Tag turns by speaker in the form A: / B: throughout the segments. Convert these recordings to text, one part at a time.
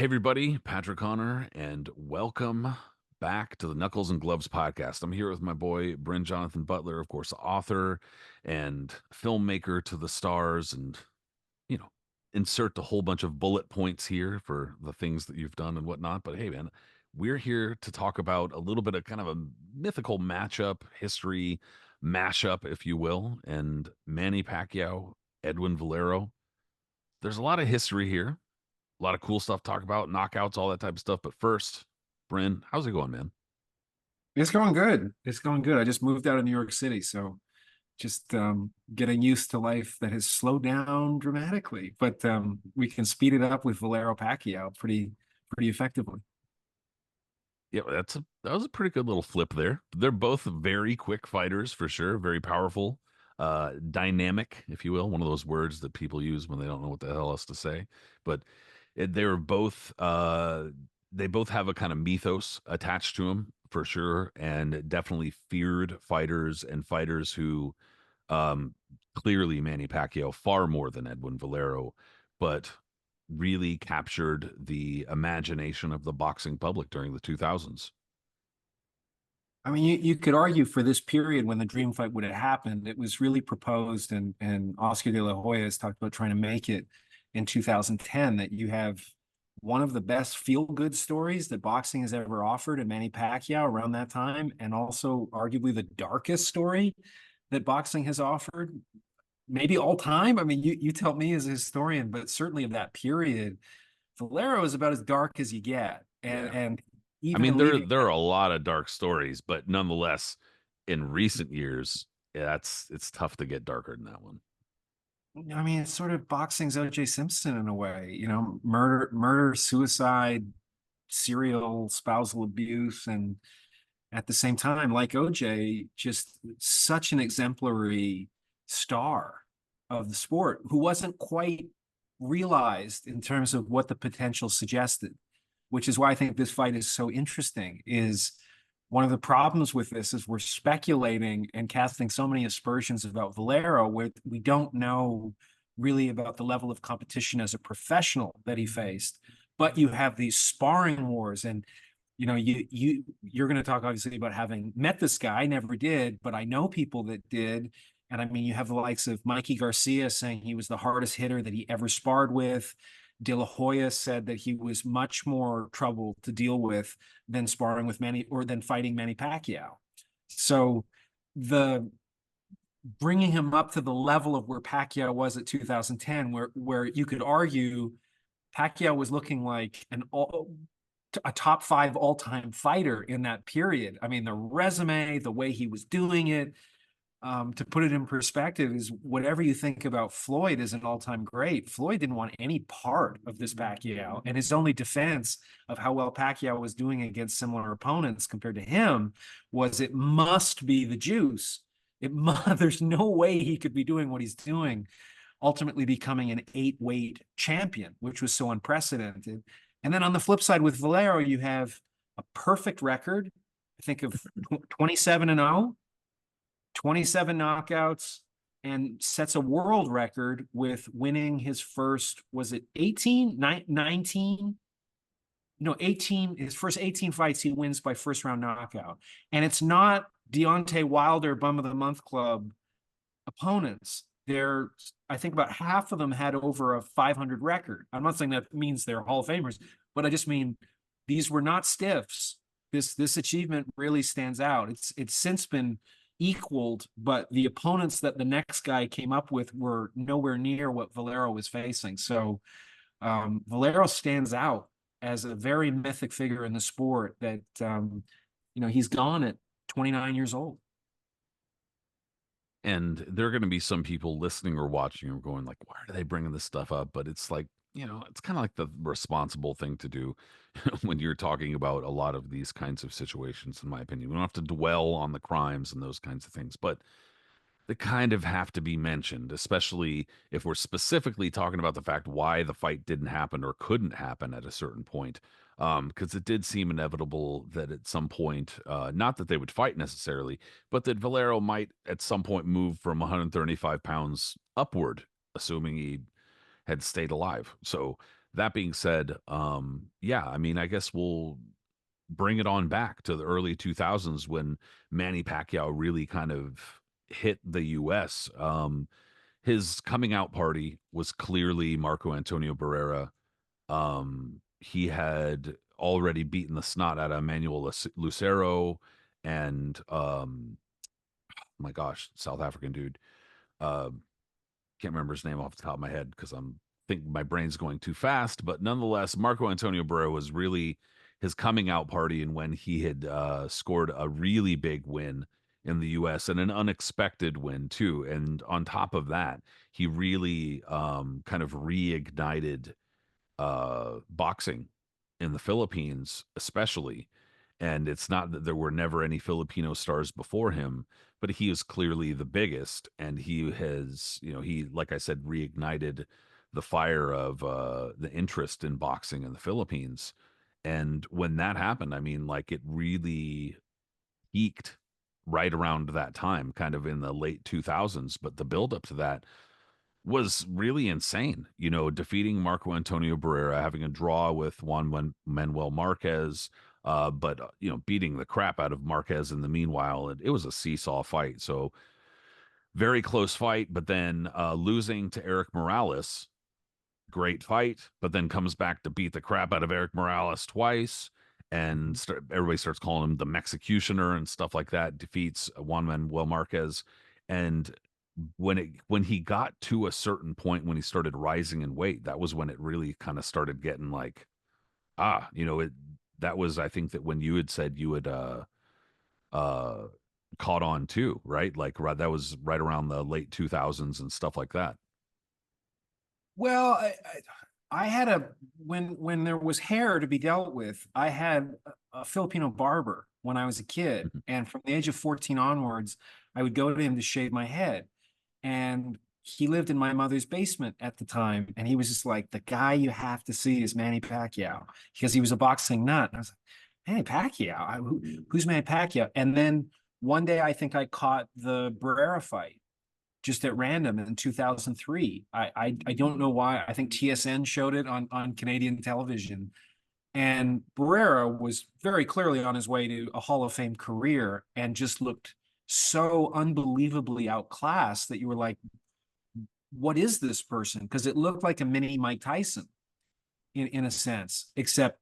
A: everybody, Patrick Connor, and welcome back to the Knuckles and Gloves podcast. I'm here with my boy Brin-Jonathan Butler, of course, author and filmmaker to the stars, and you know, insert a whole bunch of bullet points here for the things that you've done and whatnot. But hey, man, we're here to talk about a little bit of kind of a mythical matchup, history mashup, if you will, and Manny Pacquiao, Edwin Valero. There's a lot of history here, a lot of cool stuff to talk about, knockouts, all that type of stuff. But first, Bryn, how's it going, man?
B: It's going good. It's going good. I just moved out of New York City, so just getting used to life that has slowed down dramatically. But we can speed it up with Valero Pacquiao pretty effectively.
A: Yeah, that was a pretty good little flip there. They're both very quick fighters for sure, very powerful, dynamic, if you will, one of those words that people use when they don't know what the hell else to say. But they were both they both have a kind of mythos attached to them for sure, and definitely feared fighters and fighters who um clearly Manny Pacquiao far more than Edwin Valero, but really captured the imagination of the boxing public during the 2000s.
B: I mean, you could argue for this period when the dream fight would have happened, it was really proposed, and Oscar de la Hoya has talked about trying to make it in 2010, that you have one of the best feel-good stories that boxing has ever offered in Manny Pacquiao around that time, and also arguably the darkest story that boxing has offered, maybe all time. I mean, you tell me as a historian, but certainly of that period, Valero is about as dark as you get, and
A: Yeah. I mean,
B: even leaving.
A: there are a lot of dark stories, but nonetheless, in recent years, yeah, it's tough to get darker than that one.
B: I mean, it's sort of boxing's O.J. Simpson in a way, murder, suicide, serial spousal abuse, and at the same time, like OJ, just such an exemplary star of the sport who wasn't quite realized in terms of what the potential suggested, which is why I think this fight is so interesting. Is one of the problems with this is we're speculating and casting so many aspersions about Valero where we don't know really about the level of competition as a professional that he faced. But you have these sparring wars, and you're going to talk obviously about having met this guy. I never did, but I know people that did. And I mean, you have the likes of Mikey Garcia saying he was the hardest hitter that he ever sparred with. De La Hoya said that he was much more trouble to deal with than sparring with Manny, or than fighting Manny Pacquiao. So the bringing him up to the level of where Pacquiao was at 2010, where you could argue Pacquiao was looking like a top five all-time fighter in that period. I mean, the resume, the way he was doing it, to put it in perspective, is whatever you think about Floyd as an all-time great, Floyd didn't want any part of this Pacquiao, and his only defense of how well Pacquiao was doing against similar opponents compared to him was it must be the juice. There's no way he could be doing what he's doing, ultimately becoming an 8-weight champion, which was so unprecedented. And then on the flip side with Valero, you have a perfect record. I think of 27-0, 27 knockouts, and sets a world record with winning his first, was it 18, 19? No, 18, his first 18 fights, he wins by first round knockout. And it's not Deontay Wilder, Bum of the Month Club opponents. I think about half of them had over a 500 record. I'm not saying that means they're Hall of Famers, but I just mean these were not stiffs. This achievement really stands out. It's since been equaled, but the opponents that the next guy came up with were nowhere near what Valero was facing. So Valero stands out as a very mythic figure in the sport that he's gone at 29 years old.
A: And there are going to be some people listening or watching or going like, why are they bringing this stuff up? But it's like, it's kind of like the responsible thing to do when you're talking about a lot of these kinds of situations, in my opinion. We don't have to dwell on the crimes and those kinds of things, but they kind of have to be mentioned, especially if we're specifically talking about the fact why the fight didn't happen or couldn't happen at a certain point. Because it did seem inevitable that at some point, not that they would fight necessarily, but that Valero might at some point move from 135 pounds upward, assuming he had stayed alive. So that being said, yeah, I mean, I guess we'll bring it on back to the early 2000s when Manny Pacquiao really kind of hit the US. His coming out party was clearly Marco Antonio Barrera. He had already beaten the snot out of Manuel Lucero and my gosh, South African dude. Uh, can't remember his name off the top of my head because I'm think my brain's going too fast. But nonetheless, Marco Antonio Barrera was really his coming out party, and when he had scored a really big win in the U.S. and an unexpected win too. And on top of that, he really kind of reignited boxing in the Philippines, especially. And it's not that there were never any Filipino stars before him, but he is clearly the biggest. And he has, he, like I said, reignited the fire of the interest in boxing in the Philippines. And when that happened, I mean, like it really peaked right around that time, kind of in the late 2000s. But the buildup to that was really insane. Defeating Marco Antonio Barrera, having a draw with Manuel Marquez, but beating the crap out of Marquez in the meanwhile. It was a seesaw fight, so very close fight. But then losing to Eric Morales, great fight, but then comes back to beat the crap out of Eric Morales twice. And everybody starts calling him the Mexicutioner and stuff like that. Defeats Juan Manuel Marquez, and when he got to a certain point when he started rising in weight, that was when it really kind of started getting like, it that was, I think, that when you had said you had uh caught on too, right? Like that was right around the late 2000s and stuff like that.
B: Well, I had a when there was hair to be dealt with, I had a Filipino barber when I was a kid,
A: Mhm.
B: and from the age of 14 onwards, I would go to him to shave my head. And he lived in my mother's basement at the time, and he was just like, the guy you have to see is Manny Pacquiao, because he was a boxing nut. And I was like, Manny Pacquiao? Who's Manny Pacquiao? And then one day I think I caught the Barrera fight just at random in 2003. I don't know why. I think TSN showed it on Canadian television. And Barrera was very clearly on his way to a Hall of Fame career and just looked so unbelievably outclassed that you were like, what is this person? Because it looked like a mini Mike Tyson in a sense, except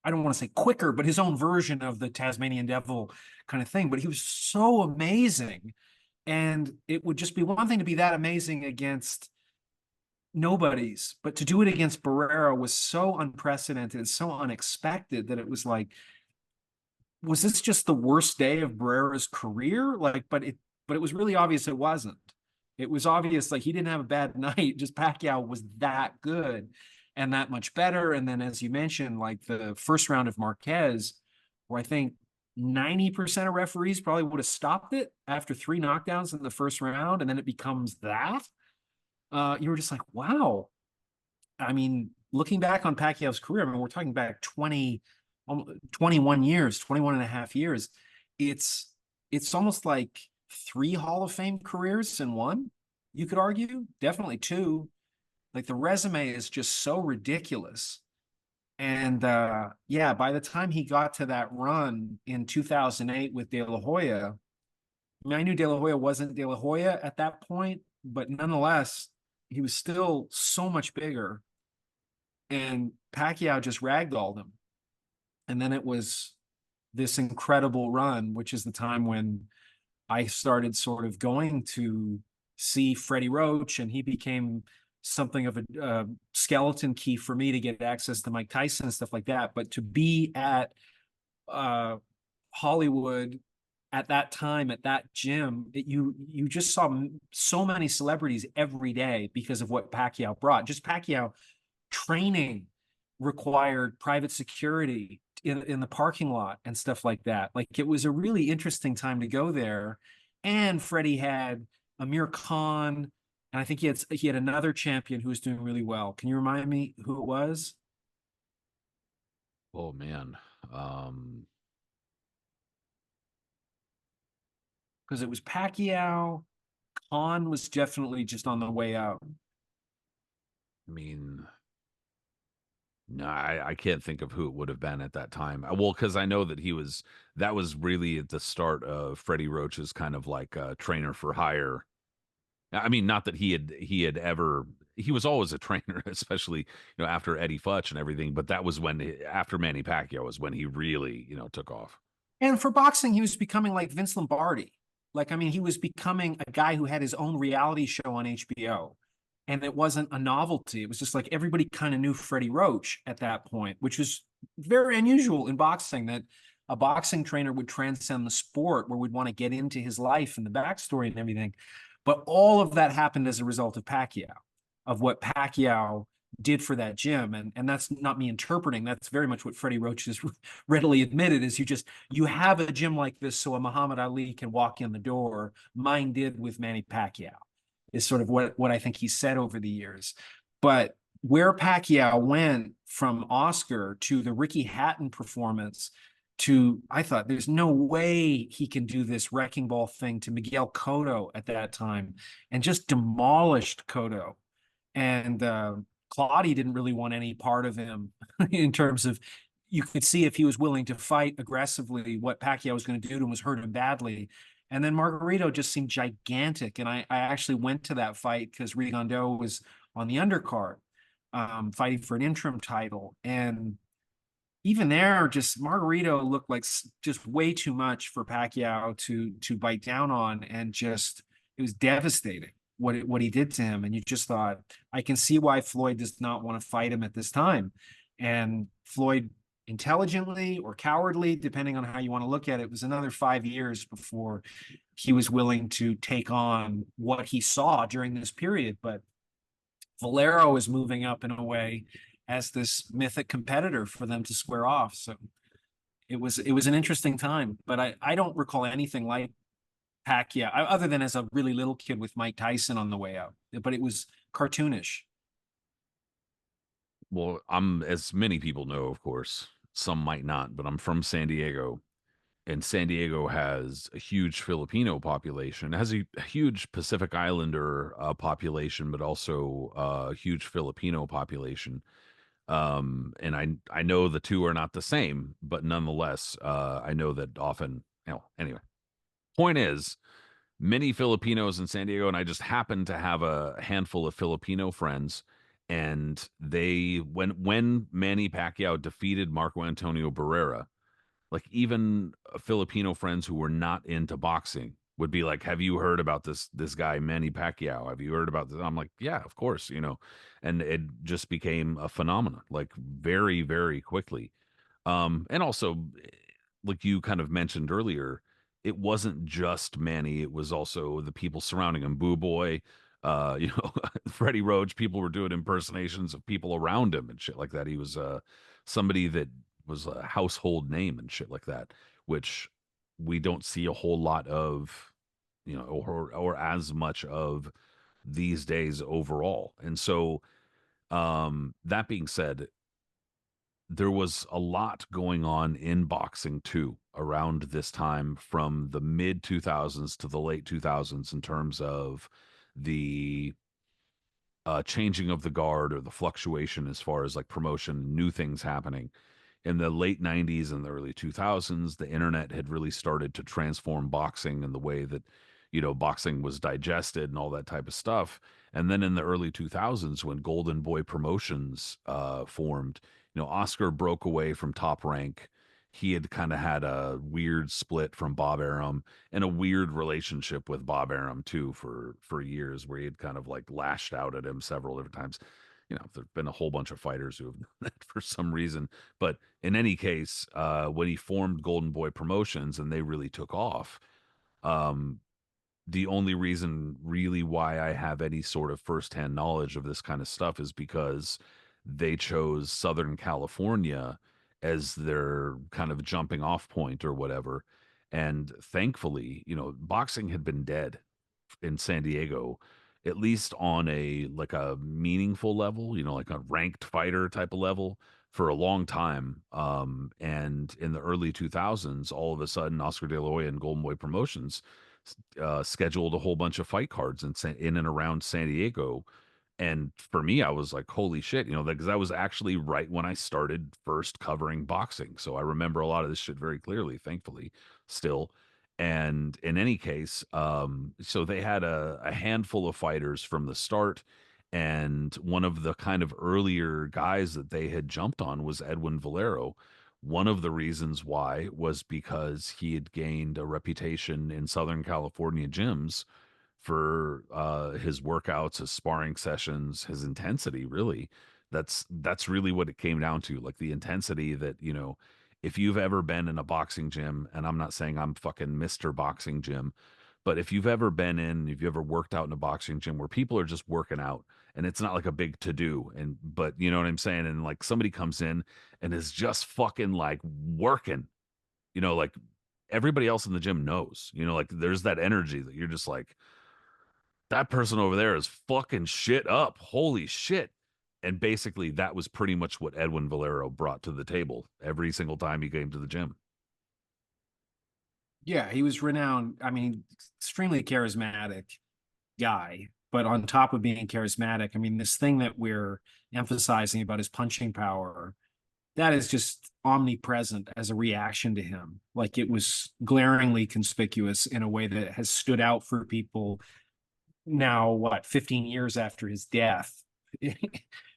B: I don't want to say quicker, but his own version of the Tasmanian devil kind of thing. But he was so amazing. And it would just be one thing to be that amazing against nobodies, but to do it against Barrera was so unprecedented and so unexpected that it was like, was this just the worst day of Barrera's career? Like, but it was really obvious it wasn't. It was obvious like he didn't have a bad night. Just Pacquiao was that good and that much better. And then, as you mentioned, like the first round of Marquez, where I think 90% of referees probably would have stopped it after 3 knockdowns in the first round, and then it becomes that. You were just like, wow. I mean, looking back on Pacquiao's career, I mean, we're talking back 21 years, 21 and a half years. It's it's almost like 3 Hall of Fame careers in one, you could argue. Definitely two. Like the resume is just so ridiculous. And yeah, by the time he got to that run in 2008 with De La Hoya, I mean, I knew De La Hoya wasn't De La Hoya at that point, but nonetheless, he was still so much bigger. And Pacquiao just ragdolled him. And then it was this incredible run, which is the time when I started sort of going to see Freddie Roach, and he became something of a skeleton key for me to get access to Mike Tyson and stuff like that. But to be at uh, Hollywood at that time at that gym, you just saw so many celebrities every day because of what Pacquiao brought. Just Pacquiao training required private security in the parking lot and stuff like that. Like it was a really interesting time to go there. And Freddie had Amir Khan, and I think he had another champion who was doing really well. Can you remind me who it was?
A: Oh man. Um,
B: Because it was Pacquiao. Khan was definitely just on the way out.
A: I mean, No, I can't think of who it would have been at that time. Well, because I know that that was really at the start of Freddie Roach's kind of like trainer for hire. I mean, not that he had ever he was always a trainer, especially after Eddie Futch and everything. But that was after Manny Pacquiao was when he really took off.
B: And for boxing, he was becoming like Vince Lombardi. Like, I mean, he was becoming a guy who had his own reality show on HBO. And it wasn't a novelty. It was just like everybody kind of knew Freddie Roach at that point, which was very unusual in boxing, that a boxing trainer would transcend the sport where we'd want to get into his life and the backstory and everything. But all of that happened as a result of Pacquiao, of what Pacquiao did for that gym. And that's not me interpreting. That's very much what Freddie Roach has readily admitted, is you have a gym like this so a Muhammad Ali can walk in the door. Mine did with Manny Pacquiao, is sort of what I think he said over the years. But where Pacquiao went from Oscar to the Ricky Hatton performance to, I thought there's no way he can do this wrecking ball thing, to Miguel Cotto at that time, and just demolished Cotto. And Claudia didn't really want any part of him in terms of, you could see if he was willing to fight aggressively, what Pacquiao was going to do to him was hurt him badly. And then Margarito just seemed gigantic. And I actually went to that fight because Rigondeaux was on the undercard, fighting for an interim title. And even there, just Margarito looked like just way too much for Pacquiao to bite down on, and just it was devastating what he did to him. And you just thought, I can see why Floyd does not want to fight him at this time. And Floyd, intelligently or cowardly, depending on how you want to look at it, was another 5 years before he was willing to take on what he saw during this period. But Valero is moving up in a way as this mythic competitor for them to square off. So it was an interesting time, but I don't recall anything like Pacquiao, other than as a really little kid with Mike Tyson on the way out. But it was cartoonish.
A: Well, I'm as many people know, of course. Some might not, but I'm from San Diego, and San Diego has a huge Filipino population. It has a huge Pacific Islander population, but also a huge Filipino population. And I know the two are not the same, but nonetheless, I know that often. Anyway, point is, many Filipinos in San Diego, and I just happen to have a handful of Filipino friends. And they, when Manny Pacquiao defeated Marco Antonio Barrera, like even Filipino friends who were not into boxing would be like, "Have you heard about this guy Manny Pacquiao? Have you heard about this?" I'm like, "Yeah, of course." And it just became a phenomenon, like very, very quickly. And also, like you kind of mentioned earlier, it wasn't just Manny; it was also the people surrounding him. Boo Boy, Freddie Roach. People were doing impersonations of people around him and shit like that. He was somebody that was a household name and shit like that, which we don't see a whole lot of, or as much of these days overall. And so, that being said, there was a lot going on in boxing too around this time from the mid 2000s to the late 2000s in terms of the changing of the guard or the fluctuation as far as like promotion, new things happening. In the late 90s and the early 2000s, the internet had really started to transform boxing and the way that, boxing was digested and all that type of stuff. And then in the early 2000s, when Golden Boy Promotions formed, Oscar broke away from Top Rank. He had kind of had a weird split from Bob Arum and a weird relationship with Bob Arum too for years, where he had kind of like lashed out at him several different times. There've been a whole bunch of fighters who have done that for some reason. But in any case, when he formed Golden Boy Promotions and they really took off, um, the only reason really why I have any sort of firsthand knowledge of this kind of stuff is because they chose Southern California as their kind of jumping off point or whatever. And thankfully, boxing had been dead in San Diego, at least on a like a meaningful level, like a ranked fighter type of level for a long time. And in the early 2000s, all of a sudden, Oscar De La Hoya and Golden Boy Promotions scheduled a whole bunch of fight cards in and around San Diego, And for me, I was like, holy shit, because that was actually right when I started first covering boxing. So I remember a lot of this shit very clearly, thankfully, still. And in any case, so they had a handful of fighters from the start. And one of the kind of earlier guys that they had jumped on was Edwin Valero. One of the reasons why was because he had gained a reputation in Southern California gyms for his workouts, his sparring sessions, his intensity. Really, that's really what it came down to. Like the intensity that if you've ever been in a boxing gym, and I'm not saying I'm fucking Mister Boxing Gym, but if you've ever been in, if you ever worked out in a boxing gym where people are just working out and it's not like a big to do, and but you know what I'm saying, and like somebody comes in and is just fucking like working, like everybody else in the gym knows, like there's that energy that you're just like, that person over there is fucking shit up. Holy shit. And basically, that was pretty much what Edwin Valero brought to the table every single time he came to the gym.
B: Yeah, he was renowned. I mean, extremely charismatic guy. But on top of being charismatic, I mean, this thing that we're emphasizing about his punching power, that is just omnipresent as a reaction to him. Like it was glaringly conspicuous in a way that has stood out for people now, what, 15 years after his death,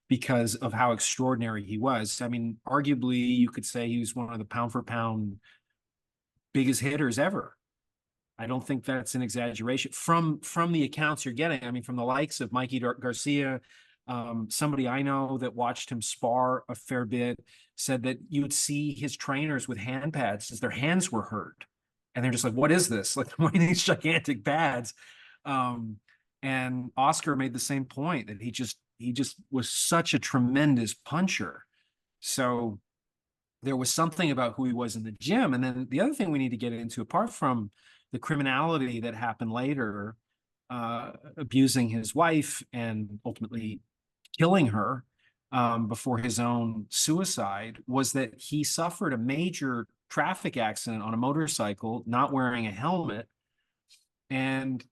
B: because of how extraordinary he was. I mean, arguably, you could say he was one of the pound for pound biggest hitters ever. I don't think that's an exaggeration from the accounts you're getting. I mean, from the likes of Mikey Garcia, somebody I know that watched him spar a fair bit said that you would see his trainers with hand pads as their hands were hurt, and they're just like, "What is this? Like, what are these gigantic pads?" Um, and Oscar made the same point that he just was such a tremendous puncher. So there was something about who he was in the gym. And then the other thing we need to get into, apart from the criminality that happened later, abusing his wife and ultimately killing her before his own suicide, was that he suffered a major traffic accident on a motorcycle, not wearing a helmet, and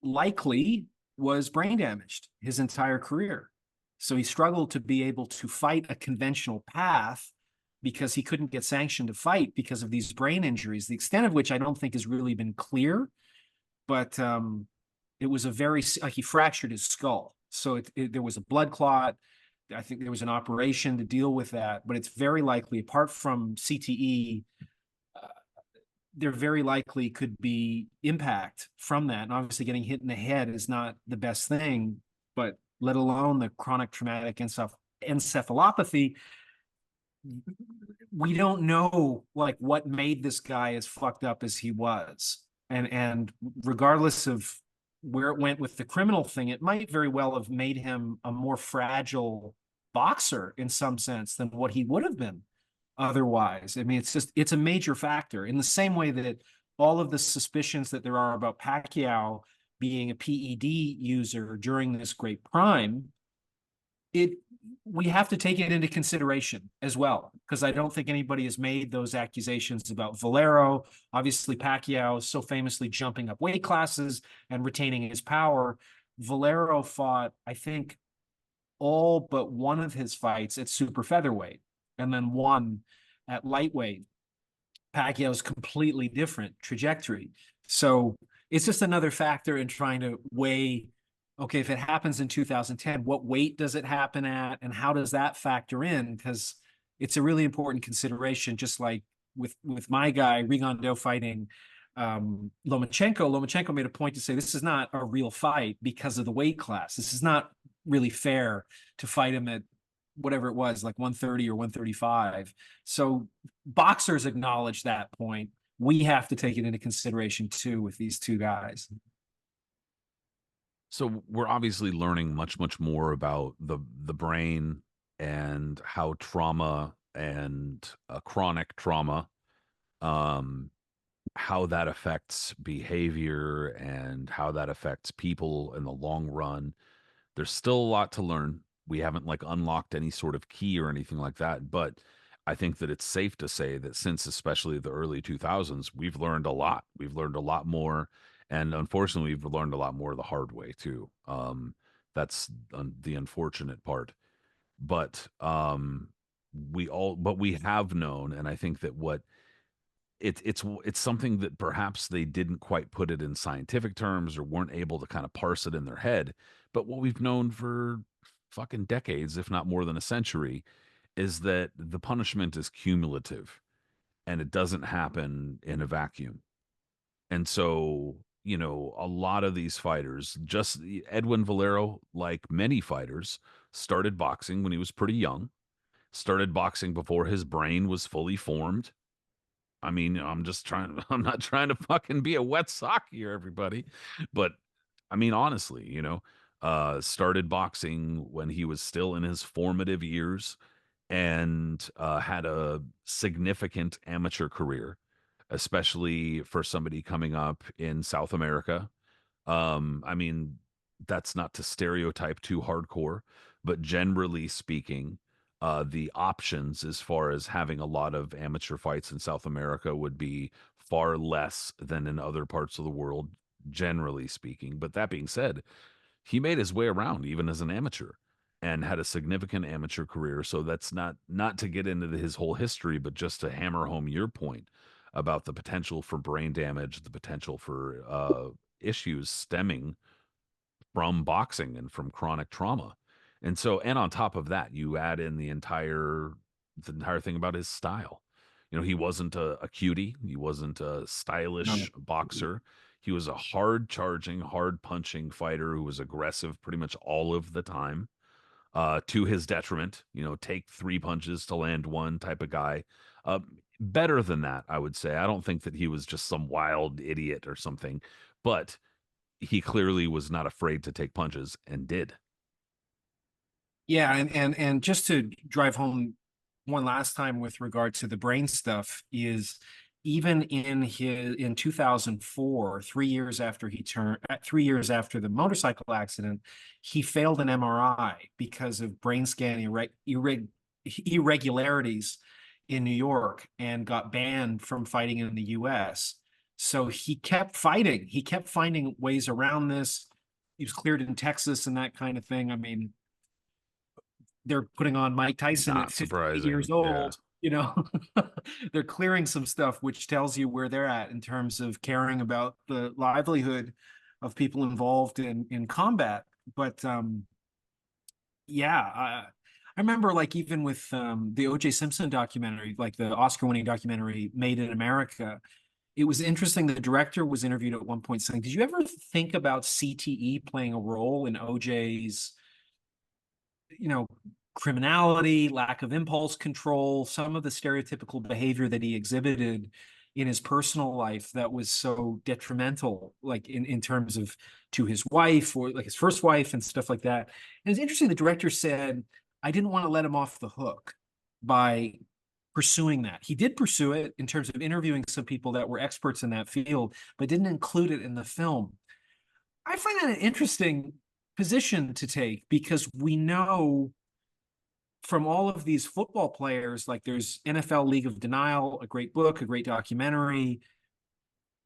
B: likely was brain damaged his entire career. So he struggled to be able to fight a conventional path because he couldn't get sanctioned to fight because of these brain injuries, the extent of which I don't think has really been clear. But it was a very, like, he fractured his skull. So there was a blood clot. I think there was an operation to deal with that, but it's very likely, apart from CTE, there very likely could be impact from that. And obviously, getting hit in the head is not the best thing, but let alone the chronic traumatic encephalopathy. We don't know like what made this guy as fucked up as he was. And regardless of where it went with the criminal thing, it might very well have made him a more fragile boxer in some sense than what he would have been otherwise. I mean, it's a major factor in the same way that all of the suspicions that there are about Pacquiao being a PED user during this great prime, it we have to take it into consideration as well, because I don't think anybody has made those accusations about Valero. Obviously, Pacquiao is so famously jumping up weight classes and retaining his power. Valero fought, I think, all but one of his fights at super featherweight and then one at lightweight. Pacquiao's completely different trajectory. So it's just another factor in trying to weigh, okay, if it happens in 2010, what weight does it happen at? And how does that factor in? Because it's a really important consideration, just like with my guy, Rigondeaux, fighting Lomachenko made a point to say this is not a real fight because of the weight class. This is not really fair to fight him at whatever it was, like 130 or 135. So boxers acknowledge that point. We have to take it into consideration too with these two guys.
A: So we're obviously learning much, much more about the brain and how trauma and chronic trauma, um, how that affects behavior and how that affects people in the long run. There's still a lot to learn. We haven't like unlocked any sort of key or anything like that, but I think that it's safe to say that since especially the early 2000s, we've learned a lot. We've learned a lot more, and unfortunately, we've learned a lot more the hard way too. That's the unfortunate part. But we have known, and I think that what it's something that perhaps they didn't quite put it in scientific terms or weren't able to kind of parse it in their head. But what we've known for fucking decades, if not more than a century, is that the punishment is cumulative and it doesn't happen in a vacuum. And so, a lot of these fighters, just Edwin Valero, like many fighters, started boxing when he was pretty young, started boxing before his brain was fully formed. I mean, I'm not trying to fucking be a wet sock here, everybody. But I mean, honestly, started boxing when he was still in his formative years and had a significant amateur career, especially for somebody coming up in South America. I mean, that's not to stereotype too hardcore, but generally speaking, the options as far as having a lot of amateur fights in South America would be far less than in other parts of the world, generally speaking. But that being said, he made his way around even as an amateur and had a significant amateur career. So that's not to get into his whole history, but just to hammer home your point about the potential for brain damage, the potential for issues stemming from boxing and from chronic trauma. And so, and on top of that, you add in the entire thing about his style. He wasn't a cutie. He wasn't a
B: No.
A: stylish boxer. He was a hard charging, hard punching fighter who was aggressive pretty much all of the time, to his detriment. Take three punches to land one type of guy. Uh, Better than that, I would say. I don't think that he was just some wild idiot or something, but he clearly was not afraid to take punches and did.
B: Yeah, and just to drive home one last time with regard to the brain stuff is even in 2004, 3 years after 3 years after the motorcycle accident, he failed an MRI because of brain scan irregularities in New York and got banned from fighting in the US. So he kept fighting. He kept finding ways around this. He was cleared in Texas and that kind of thing. I mean, they're putting on Mike Tyson at
A: Not
B: 58 years
A: surprising. Yeah.
B: old. You know, they're clearing some stuff, which tells you where they're at in terms of caring about the livelihood of people involved in combat. But yeah, I remember like even with the O.J. Simpson documentary, like the Oscar-winning documentary Made in America. It was interesting. The director was interviewed at one point saying, "Did you ever think about CTE playing a role in OJ's you know, criminality, lack of impulse control, some of the stereotypical behavior that he exhibited in his personal life that was so detrimental, like in terms of to his wife or like his first wife and stuff like that." And it's interesting. The director said, "I didn't want to let him off the hook by pursuing that." He did pursue it in terms of interviewing some people that were experts in that field, but didn't include it in the film. I find that an interesting position to take because we know from all of these football players, like there's NFL League of Denial, a great book, a great documentary.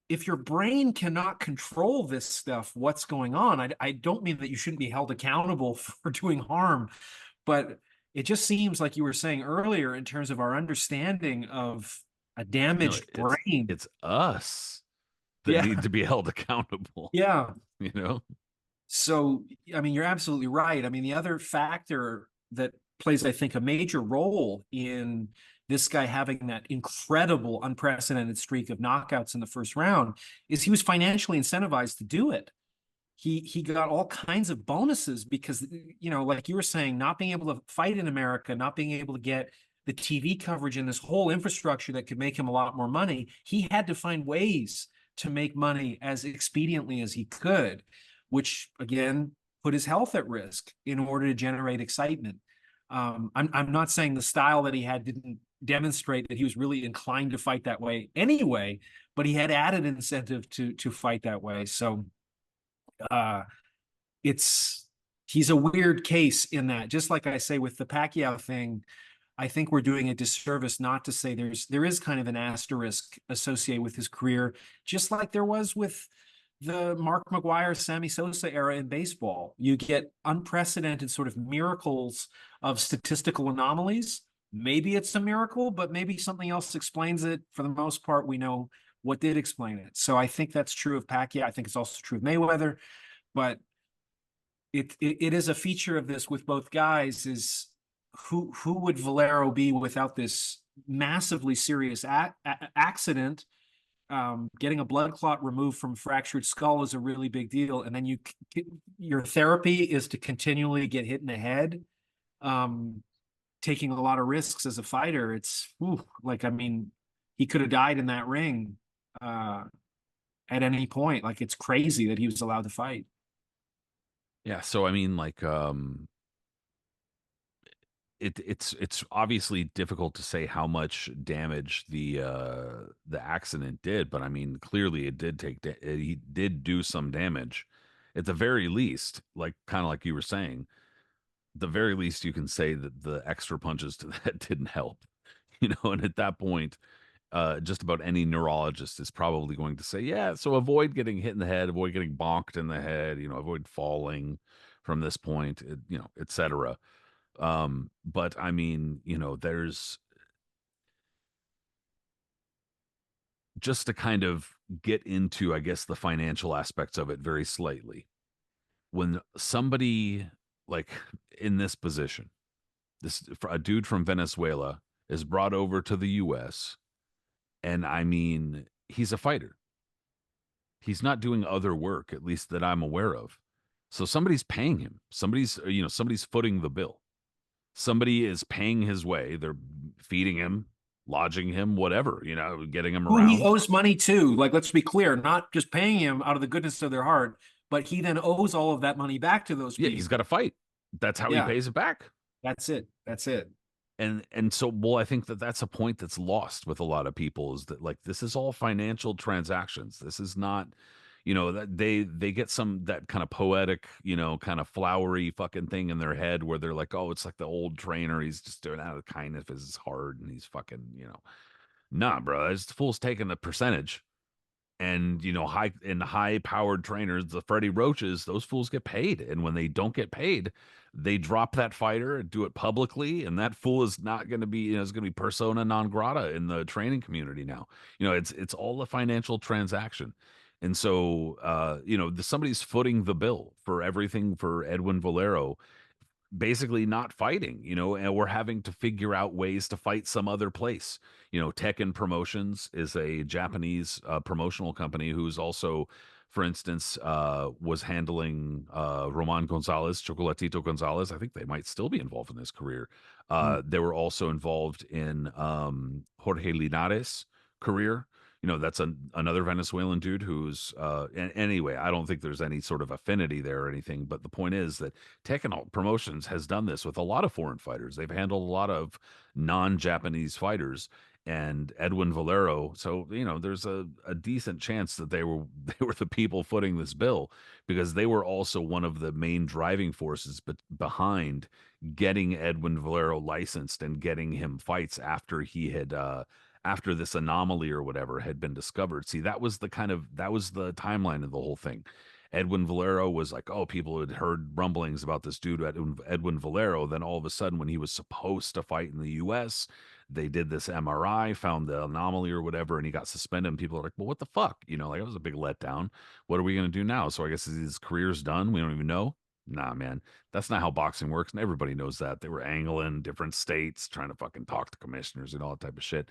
B: If your brain cannot control this stuff, what's going on? I don't mean that you shouldn't be held accountable for doing harm, but it just seems like you were saying earlier in terms of our understanding of a
A: No,
B: damaged
A: it's
B: brain.
A: it's us that
B: Yeah.
A: need to be held accountable,
B: Yeah.
A: you know?
B: So, I mean, you're absolutely right. I mean, the other factor that plays, I think, a major role in this guy having that incredible, unprecedented streak of knockouts in the first round is he was financially incentivized to do it. He got all kinds of bonuses because, like you were saying, not being able to fight in America, not being able to get the TV coverage and this whole infrastructure that could make him a lot more money, he had to find ways to make money as expediently as he could, which again put his health at risk in order to generate excitement. I'm not saying the style that he had didn't demonstrate that he was really inclined to fight that way anyway, but he had added incentive to fight that way. So uh, it's he's a weird case in that, just like I say with the Pacquiao thing, I think we're doing a disservice not to say there is kind of an asterisk associated with his career, just like there was with the Mark McGwire, Sammy Sosa era in baseball. You get unprecedented sort of miracles of statistical anomalies. Maybe it's a miracle, but maybe something else explains it. For the most part, we know what did explain it. So I think that's true of Pacquiao. I think it's also true of Mayweather, but it is a feature of this with both guys is who would Valero be without this massively serious accident. Getting a blood clot removed from fractured skull is a really big deal, and then your therapy is to continually get hit in the head, um, taking a lot of risks as a fighter. It's like, I mean, he could have died in that ring uh, at any point. Like, it's crazy that he was allowed to fight.
A: Yeah, so I mean, like, it's obviously difficult to say how much damage the accident did, but I mean, clearly it did he did do some damage. At the very least, like kind of like you were saying, the very least you can say that the extra punches to that didn't help, and at that point, just about any neurologist is probably going to say, yeah, so avoid getting hit in the head, avoid getting bonked in the head, avoid falling from this point, etc. But I mean, there's just to kind of get into, I guess, the financial aspects of it very slightly. When somebody like in this position, this a dude from Venezuela is brought over to the US, and I mean, he's a fighter. He's not doing other work, at least that I'm aware of. So somebody's paying him. Somebody's footing the bill. Somebody is paying his way. They're feeding him, lodging him, whatever, getting him
B: Who he
A: around.
B: owes money to, like, let's be clear, not just paying him out of the goodness of their heart, but he then owes all of that money back to those
A: Yeah, he's got
B: people.
A: to fight. That's how he
B: Yeah,
A: pays it back.
B: that's it. That's it.
A: And so, well, I think that that's a point that's lost with a lot of people is that like this is all financial transactions. This is not, that they get some that kind of poetic, kind of flowery fucking thing in their head where they're like, oh, it's like the old trainer. He's just doing it out of kindness of his heart, and he's fucking, nah, bro. This fool's taking a percentage. And high powered trainers, the Freddie Roaches, those fools get paid, and when they don't get paid, they drop that fighter and do it publicly, and that fool is not going to be, is going to be persona non grata in the training community now. It's all a financial transaction. And so somebody's footing the bill for everything for Edwin Valero basically not fighting, and we're having to figure out ways to fight some other place. Tekken Promotions is a Japanese promotional company who's also, for instance, was handling Roman Gonzalez, Chocolatito Gonzalez. I think they might still be involved in his career.
B: Mm.
A: They were also involved in Jorge Linares' career. That's another Venezuelan dude who's anyway, I don't think there's any sort of affinity there or anything, but the point is that Tekken Promotions has done this with a lot of foreign fighters. They've handled a lot of non-Japanese fighters, and Edwin Valero. So there's a decent chance that they were they were the people footing this bill because they were also one of the main driving forces behind getting Edwin Valero licensed and getting him fights after he had after this anomaly or whatever had been discovered. See, that was the timeline of the whole thing. Edwin Valero was like, oh, people had heard rumblings about this dude, Edwin Valero. Then all of a sudden, when he was supposed to fight in the US, they did this MRI, found the anomaly or whatever, and he got suspended. And people are like, well, what the fuck? Like, it was a big letdown. What are we going to do now? So I guess his career's done. We don't even know. Nah, man, that's not how boxing works. And everybody knows that. They were angling different states, trying to fucking talk to commissioners and all that type of shit.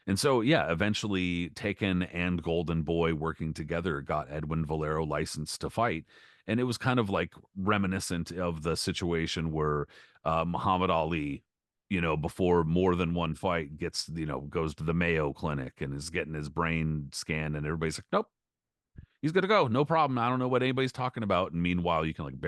A: And so, yeah, eventually Taken and Golden Boy working together got Edwin Valero licensed to fight. And it was kind of like reminiscent of the situation where Muhammad Ali, before more than one fight goes to the Mayo Clinic and is getting his brain scanned. And everybody's like, nope, he's good to go. No problem. I don't know what anybody's talking about. And meanwhile, you can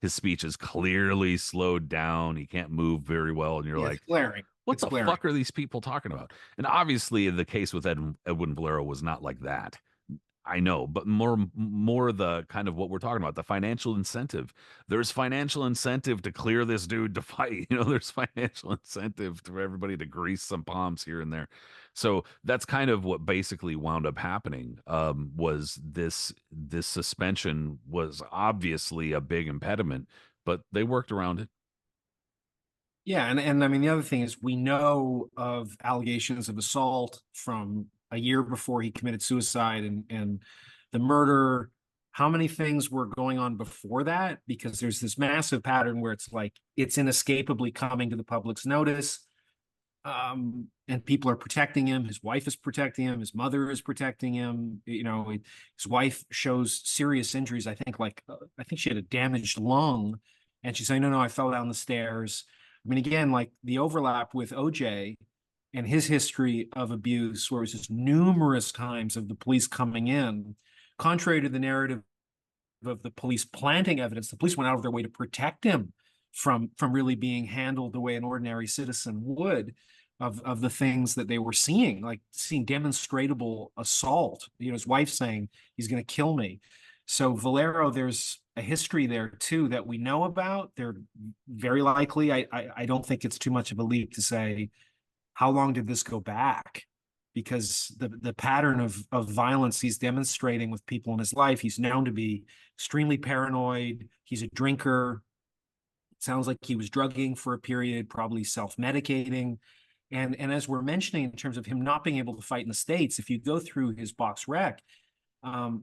A: his speech is clearly slowed down. He can't move very well. And you're
B: Yeah, it's
A: like,
B: glaring.
A: what
B: It's
A: the
B: glaring.
A: fuck are these people talking about? And obviously, the case with Edwin Valero was not like that. I know, but more the kind of what we're talking about, the financial incentive. There's financial incentive to clear this dude to fight. There's financial incentive for everybody to grease some palms here and there. So that's kind of what basically wound up happening. Was this suspension was obviously a big impediment, but they worked around it.
B: Yeah, and I mean the other thing is we know of allegations of assault from a year before he committed suicide and the murder. How many things were going on before that? Because there's this massive pattern where it's like it's inescapably coming to the public's notice. And people are protecting him. His wife is protecting him. His mother is protecting him. His wife shows serious injuries. I think she had a damaged lung, and she's saying, "No, no, I fell down the stairs." I mean, again, like the overlap with OJ and his history of abuse, where it was just numerous times of the police coming in, contrary to the narrative of the police planting evidence, the police went out of their way to protect him from really being handled the way an ordinary citizen would of the things that they were seeing, like seeing demonstrable assault. His wife saying he's going to kill me. So Valero, there's a history there too that we know about. They're very likely. I don't think it's too much of a leap to say how long did this go back? Because the pattern of violence he's demonstrating with people in his life, he's known to be extremely paranoid. He's a drinker. It sounds like he was drugging for a period, probably self-medicating. And as we're mentioning in terms of him not being able to fight in the States, if you go through his box rec,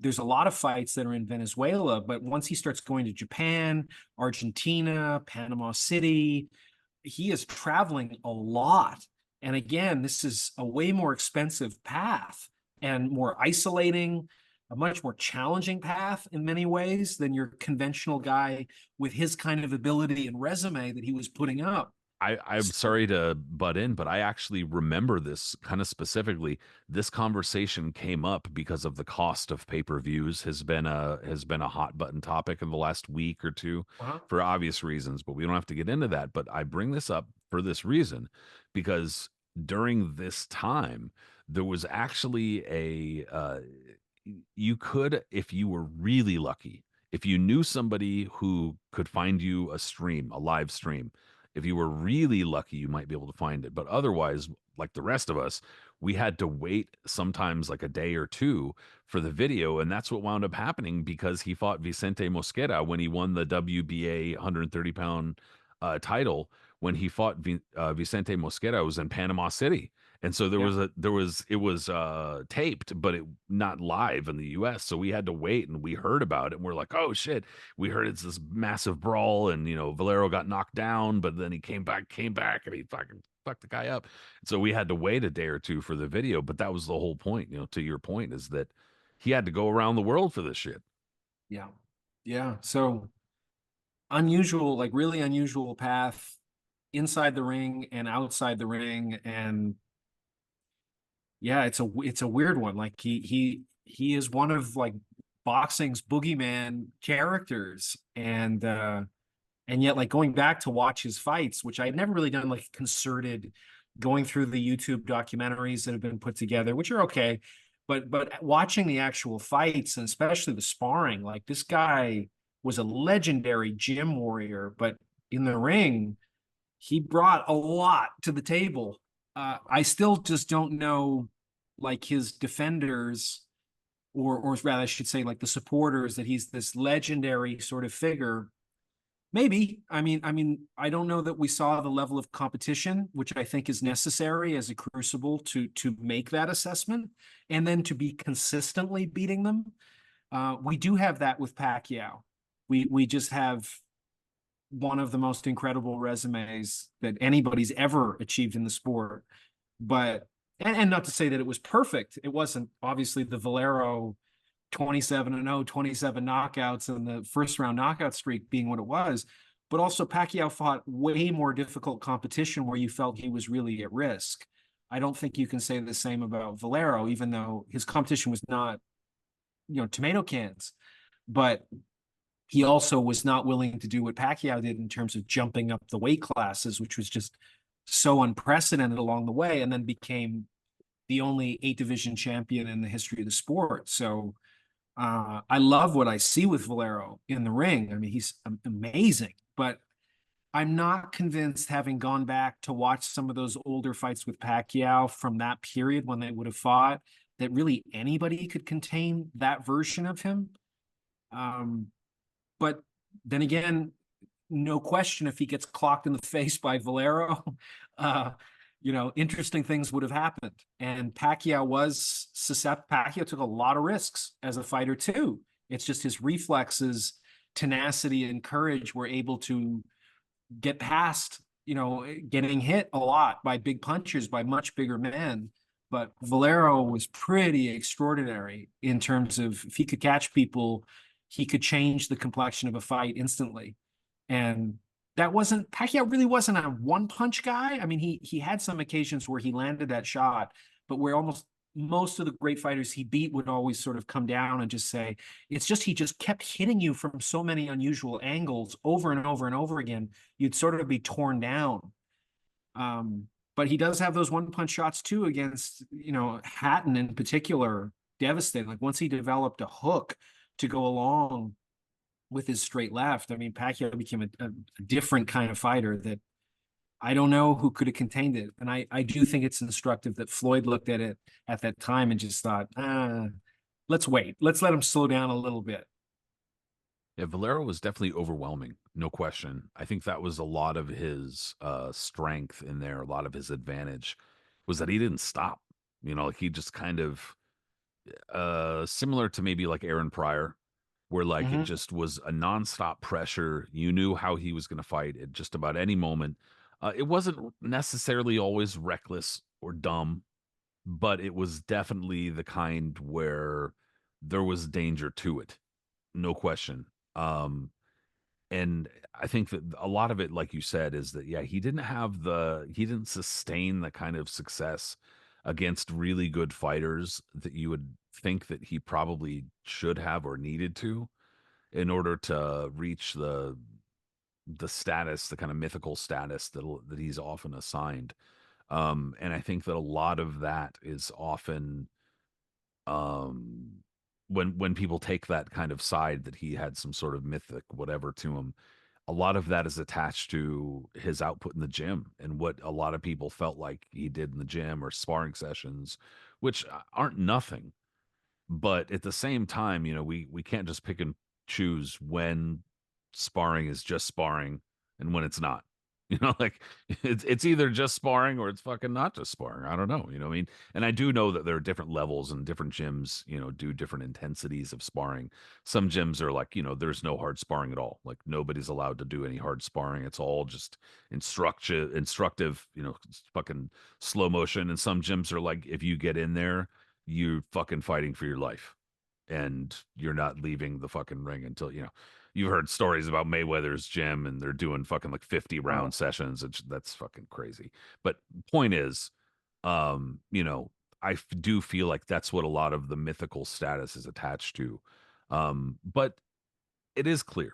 B: there's a lot of fights that are in Venezuela, but once he starts going to Japan, Argentina, Panama City, he is traveling a lot. And again, this is a way more expensive path and more isolating, a much more challenging path in many ways than your conventional guy with his kind of ability and resume that he was putting up.
A: I'm sorry to butt in, but I actually remember this kind of specifically. This conversation came up because of the cost of pay-per-views has been a hot button topic in the last week or two
B: Uh-huh.
A: for obvious reasons, but we don't have to get into that. But I bring this up for this reason because during this time there was actually you could, if you were really lucky, if you knew somebody who could find you a live stream, if you were really lucky, you might be able to find it. But otherwise, like the rest of us, we had to wait sometimes like a day or two for the video. And that's what wound up happening because he fought Vicente Mosquera when he won the WBA 130-pound title. When he fought Vicente Mosquera, it was in Panama City. And so
B: Yeah.
A: it was taped, but it not live in the US. So we had to wait and we heard about it and we're like, oh shit, we heard it's this massive brawl and Valero got knocked down, but then he came back and he fucking fucked the guy up. So we had to wait a day or two for the video, but that was the whole point, to your point, is that he had to go around the world for this shit.
B: Yeah. Yeah. So unusual, like really unusual path inside the ring and outside the ring. And yeah, it's a weird one. Like he is one of like boxing's boogeyman characters. And yet like going back to watch his fights, which I had never really done like concerted going through the YouTube documentaries that have been put together, which are okay. But watching the actual fights and especially the sparring, like this guy was a legendary gym warrior, but in the ring, he brought a lot to the table. I still just don't know, like his defenders, or rather, I should say, like the supporters, that he's this legendary sort of figure. Maybe. I don't know that we saw the level of competition, which I think is necessary as a crucible to make that assessment, and then to be consistently beating them. We do have that with Pacquiao. We just have one of the most incredible resumes that anybody's ever achieved in the sport. But and not to say that it was perfect. It wasn't obviously the Valero 27-0, 27 knockouts, and the first round knockout streak being what it was. But also Pacquiao fought way more difficult competition where you felt he was really at risk. I don't think you can say the same about Valero, even though his competition was not, tomato cans. But he also was not willing to do what Pacquiao did in terms of jumping up the weight classes, which was just so unprecedented along the way, and then became the only 8 division champion in the history of the sport. So I love what I see with Valero in the ring. I mean, he's amazing, but I'm not convinced, having gone back to watch some of those older fights with Pacquiao from that period when they would have fought, that really anybody could contain that version of him. Um, but then again, no question, if he gets clocked in the face by Valero, uh, interesting things would have happened. And Pacquiao took a lot of risks as a fighter too. It's just his reflexes, tenacity, and courage were able to get past, getting hit a lot by big punches by much bigger men. But Valero was pretty extraordinary in terms of, if he could catch people, he could change the complexion of a fight instantly. And that wasn't Pacquiao really wasn't a one punch guy. I mean, he had some occasions where he landed that shot, but where almost most of the great fighters he beat would always sort of come down and just say, it's just he just kept hitting you from so many unusual angles over and over and over again. You'd sort of be torn down. Um, but he does have those one punch shots too against, Hatton in particular, devastating. Like once he developed a hook to go along with his straight left, I mean, Pacquiao became a different kind of fighter that I don't know who could have contained it. And I do think it's instructive that Floyd looked at it at that time and just thought, let's wait. Let's let him slow down a little bit.
A: Yeah, Valero was definitely overwhelming, no question. I think that was a lot of his strength in there, a lot of his advantage was that he didn't stop. Like he just kind of similar to maybe like Aaron Pryor, where like it
B: Mm-hmm.
A: just was a nonstop pressure. You knew how he was going to fight at just about any moment. It wasn't necessarily always reckless or dumb, but it was definitely the kind where there was danger to it, no question. Um, and I think that a lot of it, like you said, is that yeah, he didn't sustain the kind of success against really good fighters that you would think that he probably should have or needed to in order to reach the status, the kind of mythical status that he's often assigned. And I think that a lot of that is often um when people take that kind of side that he had some sort of mythic whatever to him, a lot of that is attached to his output in the gym and what a lot of people felt like he did in the gym or sparring sessions, which aren't nothing. But at the same time, we can't just pick and choose when sparring is just sparring and when it's not. Like it's either just sparring or it's fucking not just sparring. I don't know. What I mean? And I do know that there are different levels and different gyms, do different intensities of sparring. Some gyms are like, there's no hard sparring at all. Like nobody's allowed to do any hard sparring. It's all just instructive, fucking slow motion. And some gyms are like, if you get in there, you're fucking fighting for your life and you're not leaving the fucking ring until you've heard stories about Mayweather's gym and they're doing fucking like 50 round
B: Oh,
A: sessions. That's fucking crazy. But point is, um you know do feel like that's what a lot of the mythical status is attached to. But it is clear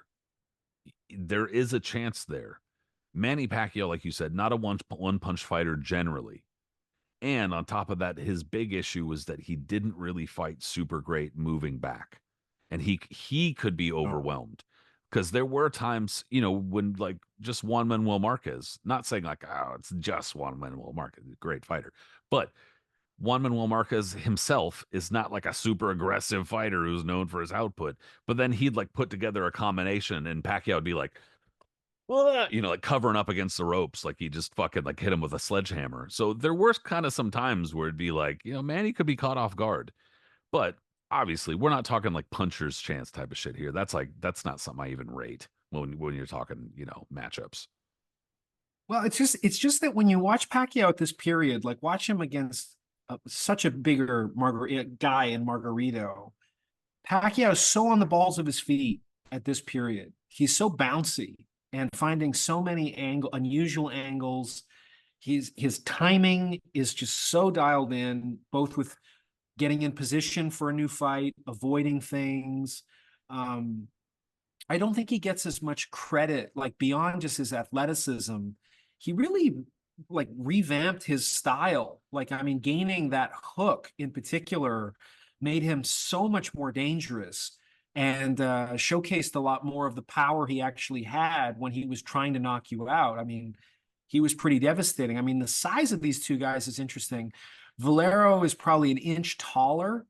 A: there is a chance there. Manny Pacquiao, like you said, not a one punch fighter generally. And on top of that, his big issue was that he didn't really fight super great moving back. And he could be
B: oh.
A: overwhelmed. Because there were times, when like just Juan Manuel Marquez, not saying like, oh, it's just Juan Manuel Marquez, great fighter. But Juan Manuel Marquez himself is not like a super aggressive fighter who's known for his output. But then he'd like put together a combination and Pacquiao would be like, like covering up against the ropes, like he just fucking like hit him with a sledgehammer. So there were kind of some times where it'd be like, Manny could be caught off guard. But obviously, we're not talking like puncher's chance type of shit here. That's not something I even rate when you're talking, matchups.
B: Well, it's just that when you watch Pacquiao at this period, like watch him against such a bigger guy in Margarito. Pacquiao is so on the balls of his feet at this period. He's so bouncy and finding so many unusual angles. His timing is just so dialed in, both with getting in position for a new fight, avoiding things. Um, I don't think he gets as much credit, like beyond just his athleticism. He really revamped his style. Like, I mean, gaining that hook in particular made him so much more dangerous and showcased a lot more of the power he actually had when he was trying to knock you out. I mean, he was pretty devastating. I mean, the size of these two guys is interesting. Valero is probably an inch taller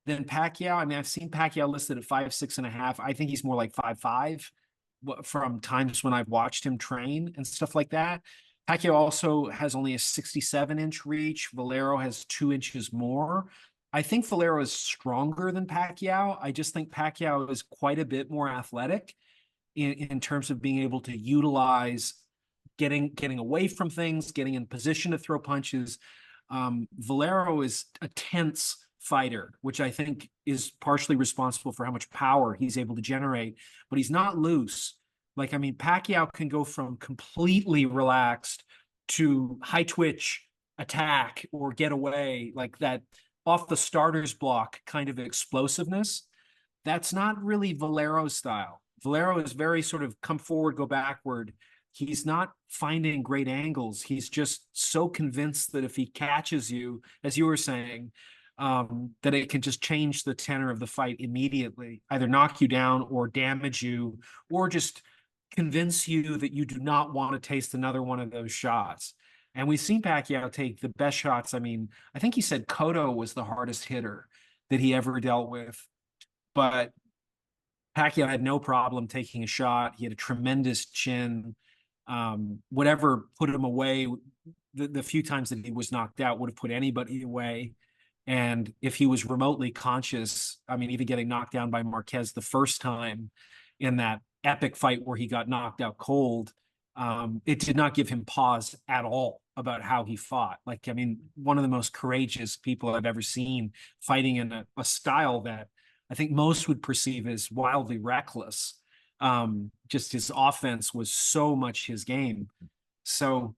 B: than Pacquiao. I mean, I've seen Pacquiao listed at 5'6.5". I think he's more like 5'5" from times when I've watched him train and stuff like that. Pacquiao also has only a 67-inch reach. Valero has 2 inches more. I think Valero is stronger than Pacquiao. I just think Pacquiao is quite a bit more athletic in terms of being able to utilize getting away from things, getting in position to throw punches. Valero is a tense fighter, which I think is partially responsible for how much power he's able to generate, but he's not loose. Like, I mean, Pacquiao can go from completely relaxed to high twitch attack or get away, like that off the starter's block kind of explosiveness. That's not really Valero's style. Valero is very sort of come forward, go backward. He's not finding great angles. He's just so convinced that if he catches you, as you were saying, that it can just change the tenor of the fight immediately, either knock you down or damage you, or just convince you that you do not want to taste another one of those shots. And we've seen Pacquiao take the best shots. I mean, I think he said Cotto was the hardest hitter that he ever dealt with, but Pacquiao had no problem taking a shot. He had a tremendous chin. Whatever put him away, the few times that he was knocked out would have put anybody away. And if he was remotely conscious, I mean, even getting knocked down by Marquez the first time in that epic fight where he got knocked out cold, it did not give him pause at all about how he fought. Like, I mean, one of the most courageous people I've ever seen fighting in a style that I think most would perceive as wildly reckless. Just his offense was so much his game. So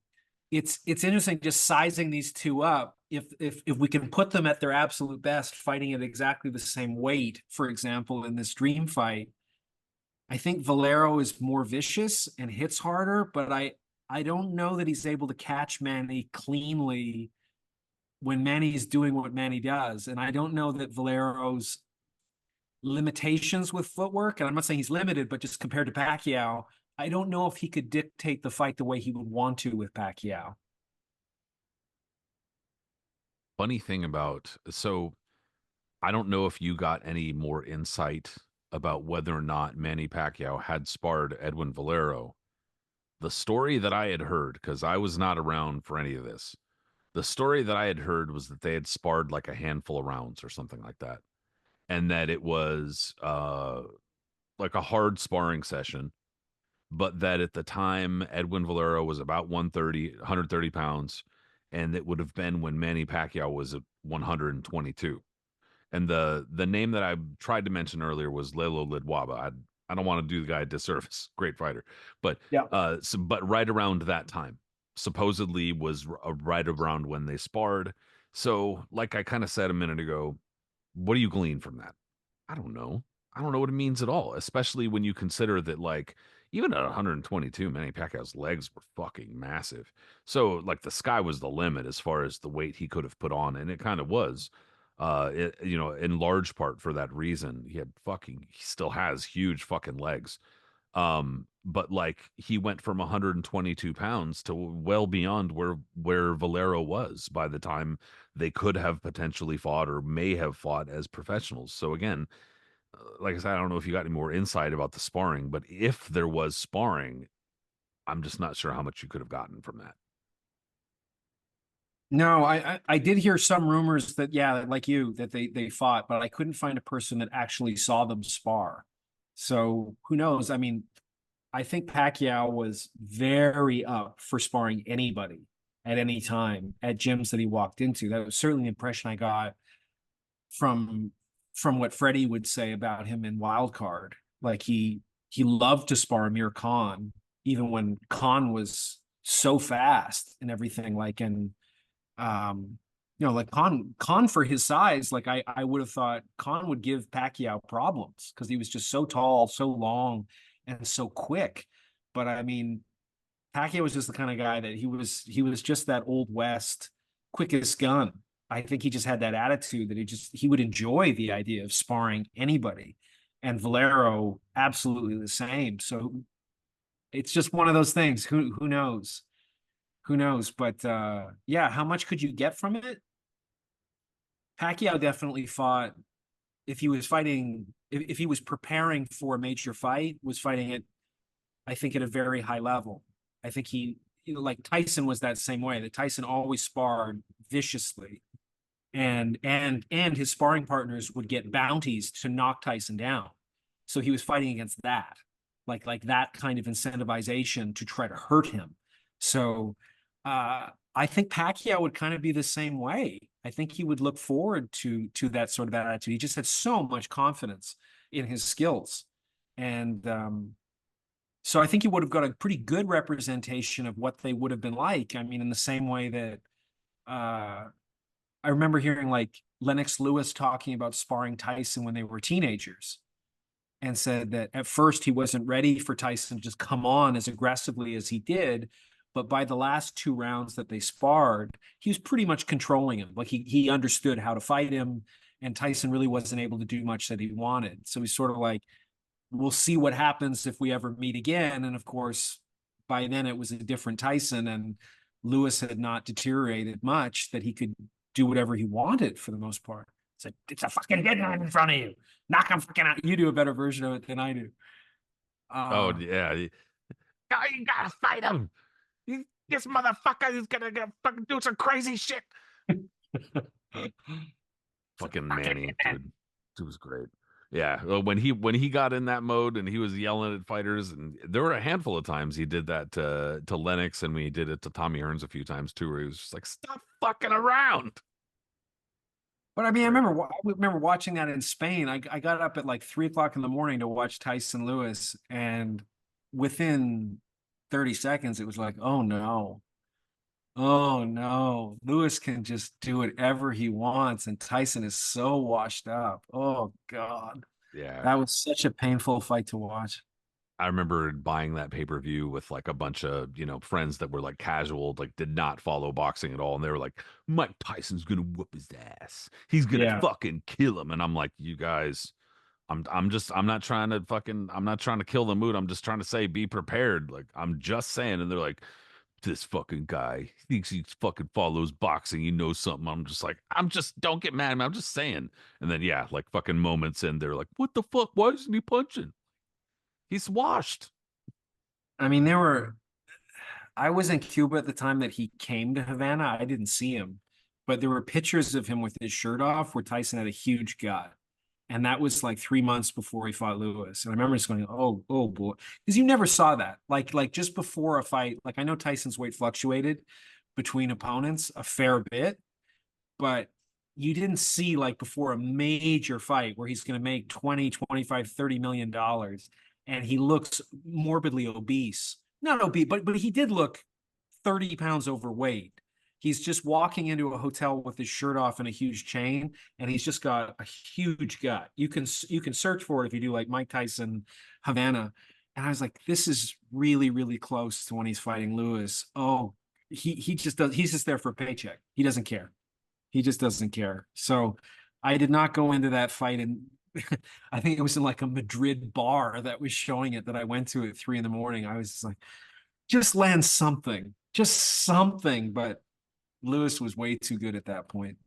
B: it's interesting just sizing these two up. If we can put them at their absolute best, fighting at exactly the same weight, for example, in this dream fight, I think Valero is more vicious and hits harder, but I don't know that he's able to catch Manny cleanly when Manny is doing what Manny does. And I don't know that Valero's limitations with footwork, and I'm not saying he's limited, but just compared to Pacquiao, I don't know if he could dictate the fight the way he would want to with Pacquiao.
A: Funny thing about so I don't know if you got any more insight about whether or not Manny Pacquiao had sparred Edwin Valero. The story that I had heard, because I was not around for any of this, the story that I had heard was that they had sparred like a handful of rounds or something like that. And that it was like a hard sparring session, but that at the time Edwin Valero was about 130 pounds, and it would have been when Manny Pacquiao was at 122. And the name that I tried to mention earlier was Lelo Lidwaba. I don't want to do the guy a disservice. Great fighter, but
B: Yeah.
A: but right around that time, supposedly was right around when they sparred. So, like I kind of said a minute ago, what do you glean from that? I don't know. I don't know what it means at all, especially when you consider that, like, even at 122, Manny Pacquiao's legs were fucking massive. So, like, the sky was the limit as far as the weight he could have put on, and it kind of was. In large part for that reason. He still has huge fucking legs. But like he went from 122 pounds to well beyond where Valero was by the time they could have potentially fought or may have fought as professionals. So again, like I said, I don't know if you got any more insight about the sparring, but if there was sparring, I'm just not sure how much you could have gotten from that.
B: No, I did hear some rumors that, yeah, like you, that they fought, but I couldn't find a person that actually saw them spar. So who knows? I mean, I think Pacquiao was very up for sparring anybody at any time at gyms that he walked into. That was certainly the impression I got from from what Freddie would say about him in Wild Card. Like he loved to spar Amir Khan, even when Khan was so fast and everything. Like, and like Khan for his size, like I would have thought Khan would give Pacquiao problems because he was just so tall, so long, and so quick. But I mean, Pacquiao was just the kind of guy that he was just that old West quickest gun. I think he just had that attitude that he would enjoy the idea of sparring anybody. And Valero, absolutely the same. So it's just one of those things. Who knows? Who knows? But yeah, how much could you get from it? Pacquiao definitely fought if he was fighting if he was preparing for a major fight, was fighting it, I think, at a very high level. I think like Tyson was that same way. That Tyson always sparred viciously, and his sparring partners would get bounties to knock Tyson down. So he was fighting against that, like that kind of incentivization to try to hurt him. So I think Pacquiao would kind of be the same way. I think he would look forward to that sort of attitude. He just had so much confidence in his skills, and so I think he would have got a pretty good representation of what they would have been like. I mean, in the same way that I remember hearing like Lennox Lewis talking about sparring Tyson when they were teenagers, and said that at first he wasn't ready for Tyson to just come on as aggressively as he did. But by the last two rounds that they sparred, he was pretty much controlling him. Like he understood how to fight him, and Tyson really wasn't able to do much that he wanted. So he's sort of like, we'll see what happens if we ever meet again. And of course, by then it was a different Tyson, and Lewis had not deteriorated much, that he could do whatever he wanted for the most part. It's a fucking dead man in front of you. Knock him fucking out. You do a better version of it than I do.
A: Oh
B: Uh,
A: yeah, oh, you gotta fight him. This motherfucker is gonna fucking do some crazy shit. Fucking Manny, dude was great. Yeah, when he got in that mode and he was yelling at fighters, and there were a handful of times he did that to Lennox, and we did it to Tommy Hearns a few times too, where he was just like, "Stop fucking around."
B: but I mean,
A: Great.
B: I remember watching that in Spain. I got up at like 3 o'clock in the morning to watch Tyson Lewis, and within 30 seconds, it was like, oh no, oh no, Lewis can just do whatever he wants, and Tyson is so washed up. Oh God,
A: Yeah,
B: that was such a painful fight to watch.
A: I remember buying that pay-per-view with like a bunch of, friends that were like casual, like did not follow boxing at all. And they were like, Mike Tyson's gonna whoop his ass. He's gonna
B: Yeah.
A: fucking kill him. And I'm like, you guys, I'm not trying to kill the mood. I'm just trying to say be prepared. Like I'm just saying. And they're like, this fucking guy thinks he fucking follows boxing. He knows something. I'm just like, don't get mad at me. I'm just saying. And then yeah, like fucking moments in, they're like, what the fuck? Why isn't he punching? He's washed.
B: I mean, I was in Cuba at the time that he came to Havana. I didn't see him, but there were pictures of him with his shirt off where Tyson had a huge gut. And that was like 3 months before he fought Lewis. And I remember just going, oh, oh boy. Because you never saw that. Like just before a fight, like I know Tyson's weight fluctuated between opponents a fair bit, but you didn't see like before a major fight where he's going to make 20, 25, 30 million dollars, and he looks morbidly obese. Not obese, but he did look 30 pounds overweight. He's just walking into a hotel with his shirt off and a huge chain, and he's just got a huge gut. You can search for it if you do like Mike Tyson Havana. And I was like, this is really, really close to when he's fighting Lewis. Oh, he just does, he's just there for a paycheck. He doesn't care. He just doesn't care. So I did not go into that fight, and I think it was in like a Madrid bar that was showing it that I went to at 3 in the morning. I was just like, just land something, just something. But Lewis was way too good at that point.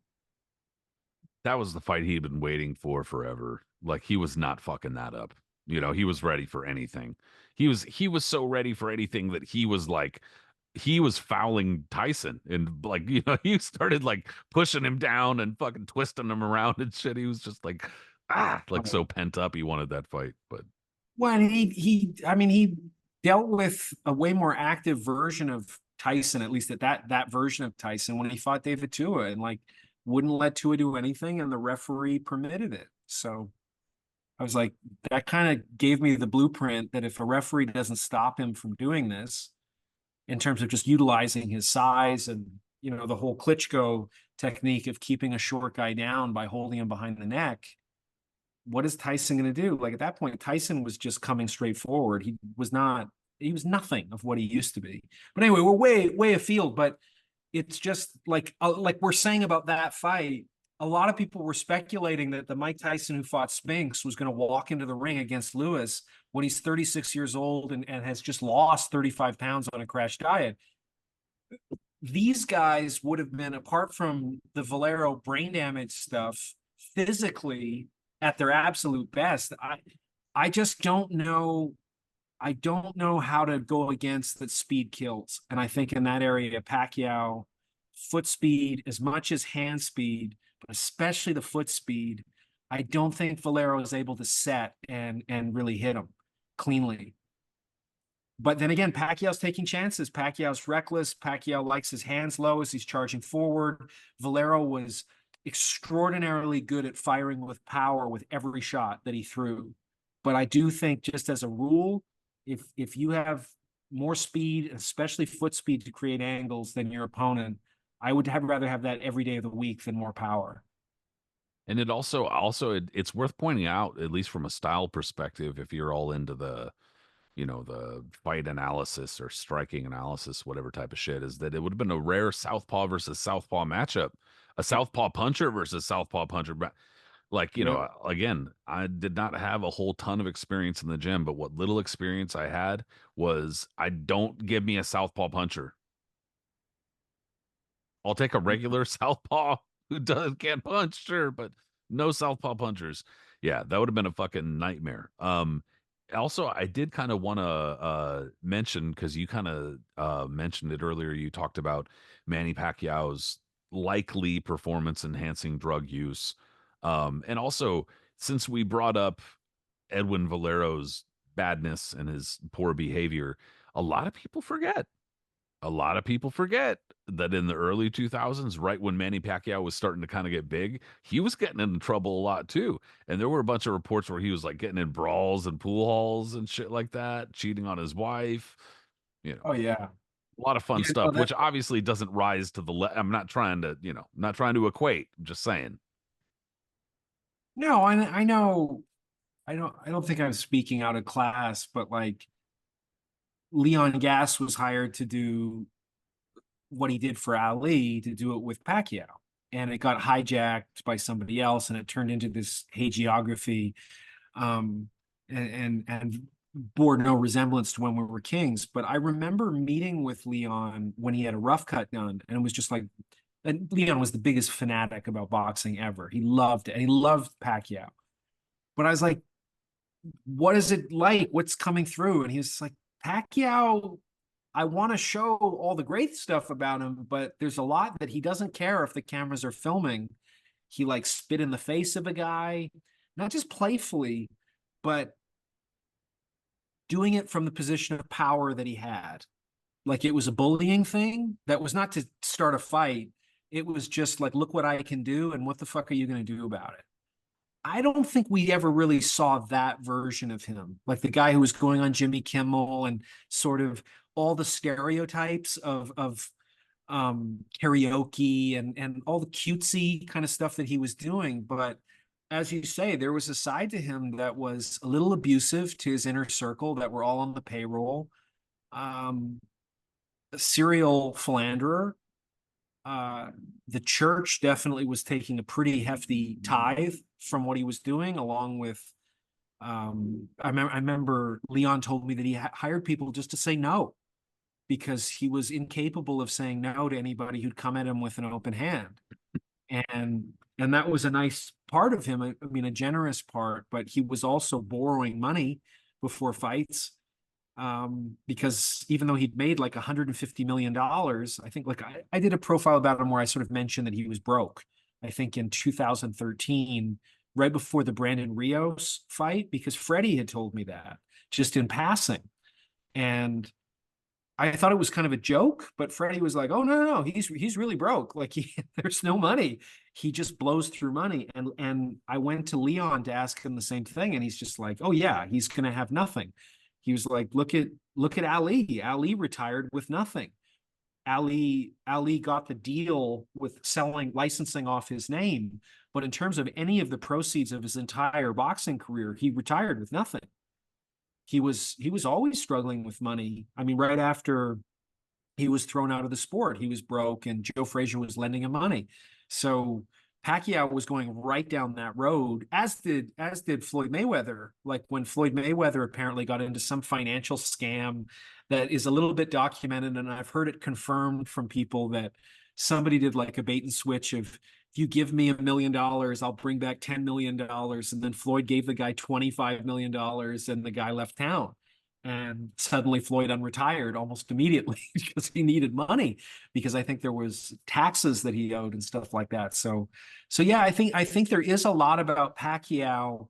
A: That was the fight he'd been waiting for forever. Like he was not fucking that up. He was ready for anything. He was so ready for anything that he was fouling Tyson, and like he started like pushing him down and fucking twisting him around and shit. He was just like like so pent up. He wanted that fight, but
B: Well, and I mean, he dealt with a way more active version of Tyson, at least at that version of Tyson when he fought David Tua, and like wouldn't let Tua do anything, and the referee permitted it. So I was like, that kind of gave me the blueprint that if a referee doesn't stop him from doing this, in terms of just utilizing his size and the whole Klitschko technique of keeping a short guy down by holding him behind the neck, what is Tyson going to do? Like at that point, Tyson was just coming straight forward. He was nothing of what he used to be. But anyway, we're way afield. But it's just like we're saying about that fight. A lot of people were speculating that the Mike Tyson who fought Spinks was going to walk into the ring against Lewis when he's 36 years old and has just lost 35 pounds on a crash diet. These guys would have been, apart from the Valero brain damage stuff, physically at their absolute best. I just don't know. I don't know how to go against that speed kills. And I think in that area, Pacquiao, foot speed, as much as hand speed, but especially the foot speed, I don't think Valero is able to set and really hit him cleanly. But then again, Pacquiao's taking chances. Pacquiao's reckless. Pacquiao likes his hands low as he's charging forward. Valero was extraordinarily good at firing with power with every shot that he threw. But I do think, just as a rule, if you have more speed, especially foot speed, to create angles than your opponent, I would rather have that every day of the week than more power.
A: And it's worth pointing out, at least from a style perspective, if you're all into the the fight analysis or striking analysis, whatever type of shit, is that it would have been a rare southpaw versus southpaw matchup, a
B: Yep.
A: southpaw puncher versus southpaw puncher. Like,
B: Yep.
A: again, I did not have a whole ton of experience in the gym, but what little experience I had was, I don't give me a southpaw puncher. I'll take a regular southpaw who can't punch, sure, but no southpaw punchers. Yeah, that would have been a fucking nightmare. Also, I did kind of want to mention, because you kind of mentioned it earlier. You talked about Manny Pacquiao's likely performance enhancing drug use, and also, since we brought up Edwin Valero's badness and his poor behavior, a lot of people forget that in the early 2000s, right when Manny Pacquiao was starting to kind of get big, he was getting into trouble a lot too. And there were a bunch of reports where he was like getting in brawls and pool halls and shit like that, cheating on his wife, you know,
B: Oh yeah.
A: a lot of fun
B: Yeah, no,
A: stuff,
B: that
A: which obviously doesn't rise to I'm not trying to, not trying to equate. I'm just saying.
B: no, I know I don't think I'm speaking out of class, but like Leon Gass was hired to do what he did for Ali to do it with Pacquiao. And it got hijacked by somebody else and it turned into this hagiography, um, and bore no resemblance to When We Were Kings. But I remember meeting with Leon when he had a rough cut done, and it was just like, and Leon was the biggest fanatic about boxing ever. He loved it, and he loved Pacquiao. But I was like, what is it like? What's coming through? And he was like, Pacquiao, I want to show all the great stuff about him, but there's a lot that he doesn't care if the cameras are filming. He like spit in the face of a guy, not just playfully, but doing it from the position of power that he had. Like it was a bullying thing that was not to start a fight. It was just like, look what I can do, and what the fuck are you going to do about it? I don't think we ever really saw that version of him, like the guy who was going on Jimmy Kimmel and sort of all the stereotypes of karaoke and all the cutesy kind of stuff that he was doing. But as you say, there was a side to him that was a little abusive to his inner circle that were all on the payroll. A serial philanderer. Uh, the church definitely was taking a pretty hefty tithe from what he was doing, along with I remember Leon told me that he hired people just to say no because he was incapable of saying no to anybody who'd come at him with an open hand. And that was a nice part of him. I mean, a generous part, but he was also borrowing money before fights, because even though he'd made like $150 million, I think like I did a profile about him where I sort of mentioned that he was broke. I think in 2013, right before the Brandon Rios fight, because Freddie had told me that just in passing. And I thought it was kind of a joke, but Freddie was like, "Oh no, he's really broke. Like there's no money. He just blows through money." And I went to Leon to ask him the same thing, and he's just like, "Oh yeah, he's gonna have nothing." He was like, "Look at Ali. Ali retired with nothing. Ali got the deal with selling licensing off his name, but in terms of any of the proceeds of his entire boxing career, he retired with nothing." He was always struggling with money. I mean, right after he was thrown out of the sport. He was broke, and Joe Frazier was lending him money. So Pacquiao was going right down that road, as did Floyd Mayweather. Like when Floyd Mayweather apparently got into some financial scam that is a little bit documented, and I've heard it confirmed from people that somebody did like a bait and switch of, if you give me $1 million, I'll bring back $10 million. And then Floyd gave the guy $25 million, and the guy left town. And suddenly Floyd unretired almost immediately because he needed money, because I think there was taxes that he owed and stuff like that. So yeah, I think there is a lot about Pacquiao.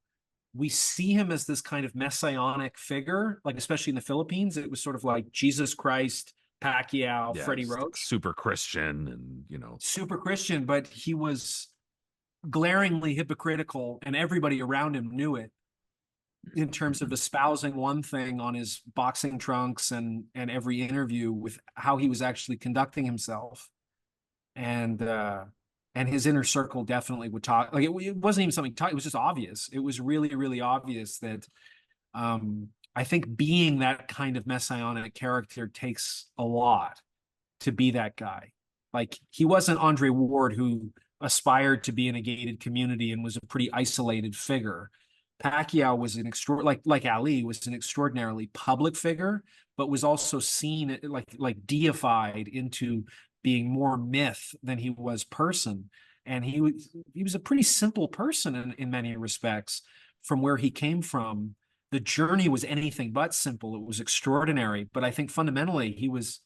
B: We see him as this kind of messianic figure, like especially in the Philippines. It was sort of like Jesus Christ, Pacquiao,
A: Yeah,
B: Freddie
A: just like
B: Roach,
A: super Christian and,
B: super Christian, but he was glaringly hypocritical, and everybody around him knew it, in terms of espousing one thing on his boxing trunks and every interview with how he was actually conducting himself. And his inner circle definitely would talk, like it wasn't even something talk, it was just obvious. It was really, really obvious that I think being that kind of messianic character takes a lot to be that guy. Like he wasn't Andre Ward, who aspired to be in a gated community and was a pretty isolated figure. Pacquiao was an like Ali was an extraordinarily public figure, but was also seen like deified into being more myth than he was person. And he was a pretty simple person in many respects from where he came from. The journey was anything but simple. It was extraordinary, but I think fundamentally he was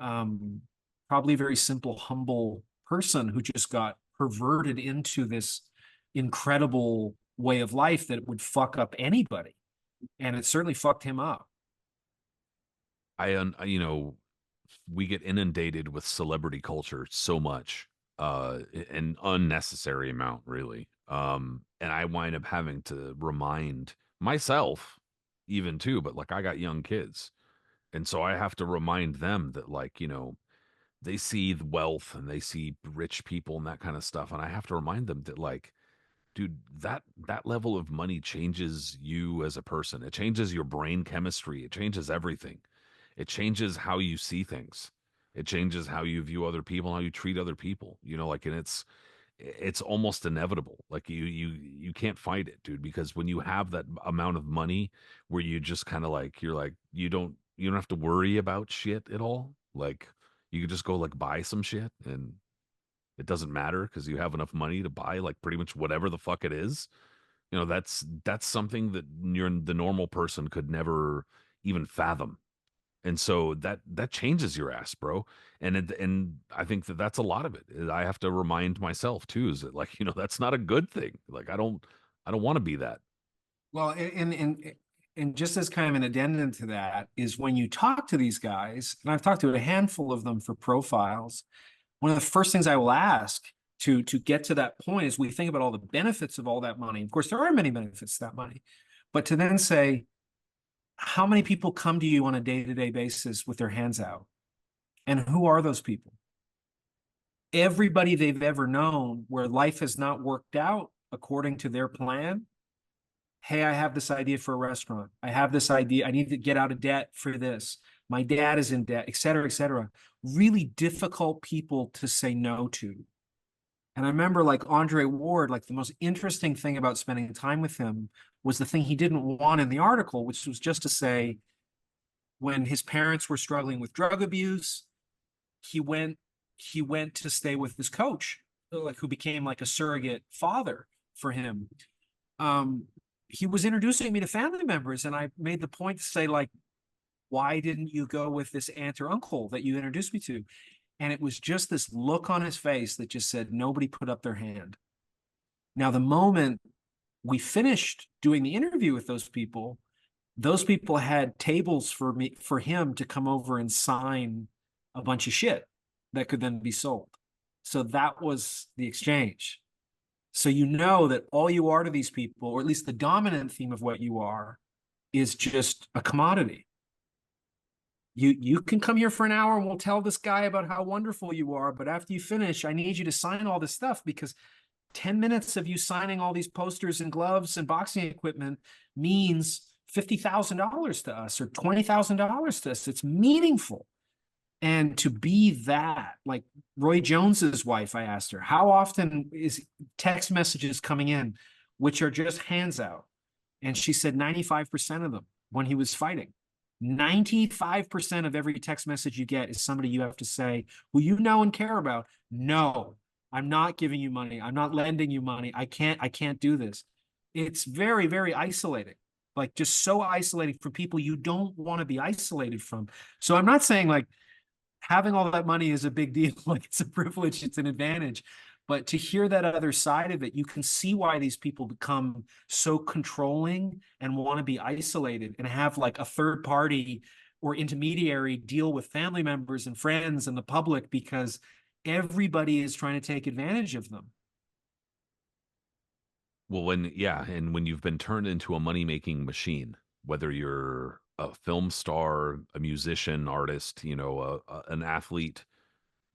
B: um, probably a very simple, humble person who just got perverted into this incredible way of life that would fuck up anybody. And it certainly fucked him up.
A: we get inundated with celebrity culture so much, an unnecessary amount, really. And I wind up having to remind myself, even too, but like I got young kids. And so I have to remind them that, like, they see the wealth and they see rich people and that kind of stuff. And I have to remind them that, like, dude, that level of money changes you as a person. It changes your brain chemistry. It changes everything. It changes how you see things. It changes how you view other people, how you treat other people. Like, and it's almost inevitable. Like you can't fight it, dude, because when you have that amount of money where you just kind of like you're like you don't have to worry about shit at all. Like you could just go like buy some shit and it doesn't matter because you have enough money to buy like pretty much whatever the fuck it is. That's something that the normal person could never even fathom. And so that changes your ass, bro. And I think that that's a lot of it. I have to remind myself too, is that, like, that's not a good thing. Like I don't want to be that.
B: Well, and just as kind of an addendum to that is when you talk to these guys, and I've talked to a handful of them for profiles, one of the first things I will ask to get to that point is we think about all the benefits of all that money. Of course, there are many benefits to that money, but to then say, how many people come to you on a day-to-day basis with their hands out? And who are those people? Everybody they've ever known where life has not worked out according to their plan. Hey, I have this idea for a restaurant. I have this idea. I need to get out of debt for this. My dad is in debt, et cetera, et cetera. Really difficult people to say no to. And I remember like Andre Ward, like the most interesting thing about spending time with him was the thing he didn't want in the article, which was just to say, when his parents were struggling with drug abuse, he went he went to stay with his coach, like who became like a surrogate father for him. Um, he was introducing me to family members, and I made the point to say, like, why didn't you go with this aunt or uncle that you introduced me to? And it was just this look on his face that just said nobody put up their hand. Now, the moment we finished doing the interview with those people had tables for him to come over and sign a bunch of shit that could then be sold. So that was the exchange. So you know that all you are to these people, or at least the dominant theme of what you are, is just a commodity. You can come here for an hour and we'll tell this guy about how wonderful you are, but after you finish, I need you to sign all this stuff, because 10 minutes of you signing all these posters and gloves and boxing equipment means $50,000 to us or $20,000 to us. It's meaningful. And to be that, like Roy Jones's wife, I asked her, how often is text messages coming in, which are just hands out? And she said 95% of them when he was fighting. 95% of every text message you get is somebody you have to say, who you know and care about, no, I'm not giving you money. I'm not lending you money. I can't do this. It's very, very isolating. Like just so isolating from people you don't want to be isolated from. So I'm not saying like having all that money is a big deal. Like it's a privilege, it's an advantage. But to hear that other side of it, you can see why these people become so controlling and want to be isolated and have like a third party or intermediary deal with family members and friends and the public because everybody is trying to take advantage of them.
A: Well, and when you've been turned into a money-making machine, whether you're a film star, a musician, artist, an athlete,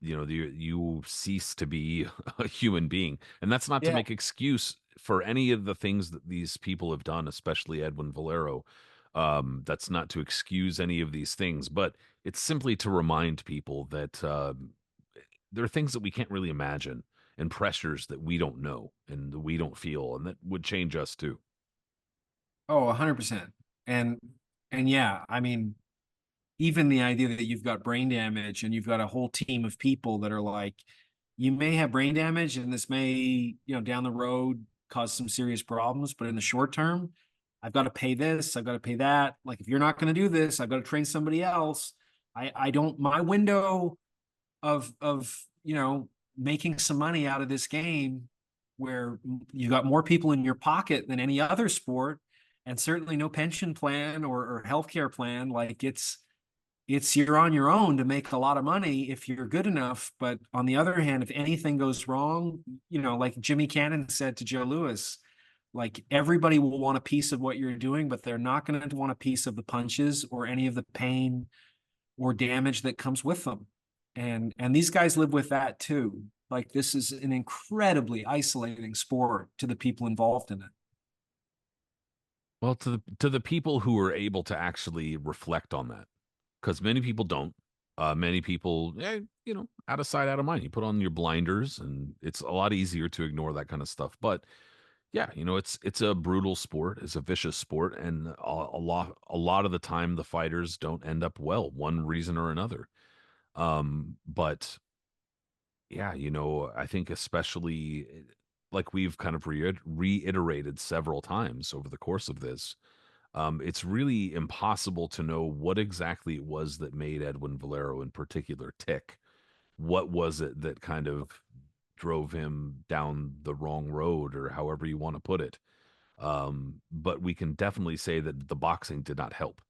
A: you cease to be a human being. And that's not to
B: Yeah.
A: make excuse for any of the things that these people have done, especially Edwin Valero. That's not to excuse any of these things, but it's simply to remind people that there are things that we can't really imagine and pressures that we don't know and that we don't feel and that would change us too.
B: Oh, 100%. And and yeah, I mean, even the idea that you've got brain damage and you've got a whole team of people that are like, you may have brain damage and this may, down the road cause some serious problems, but in the short term, I've got to pay this, I've got to pay that. Like if you're not going to do this, I've got to train somebody else. I don't my window of making some money out of this game where you got more people in your pocket than any other sport and certainly no pension plan or healthcare plan. Like it's you're on your own to make a lot of money if you're good enough. But on the other hand, if anything goes wrong, like Jimmy Cannon said to Joe Louis, like everybody will want a piece of what you're doing, but they're not going to want a piece of the punches or any of the pain or damage that comes with them. And these guys live with that too. Like this is an incredibly isolating sport to the people involved in it.
A: Well, to the people who are able to actually reflect on that, because many people don't. Many people, out of sight, out of mind. You put on your blinders, and it's a lot easier to ignore that kind of stuff. But yeah, it's a brutal sport. It's a vicious sport, and a lot of the time, the fighters don't end up well, one reason or another. But yeah, I think especially like we've kind of reiterated several times over the course of this, it's really impossible to know what exactly it was that made Edwin Valero in particular tick. What was it that kind of drove him down the wrong road, or however you want to put it? But we can definitely say that the boxing did not help.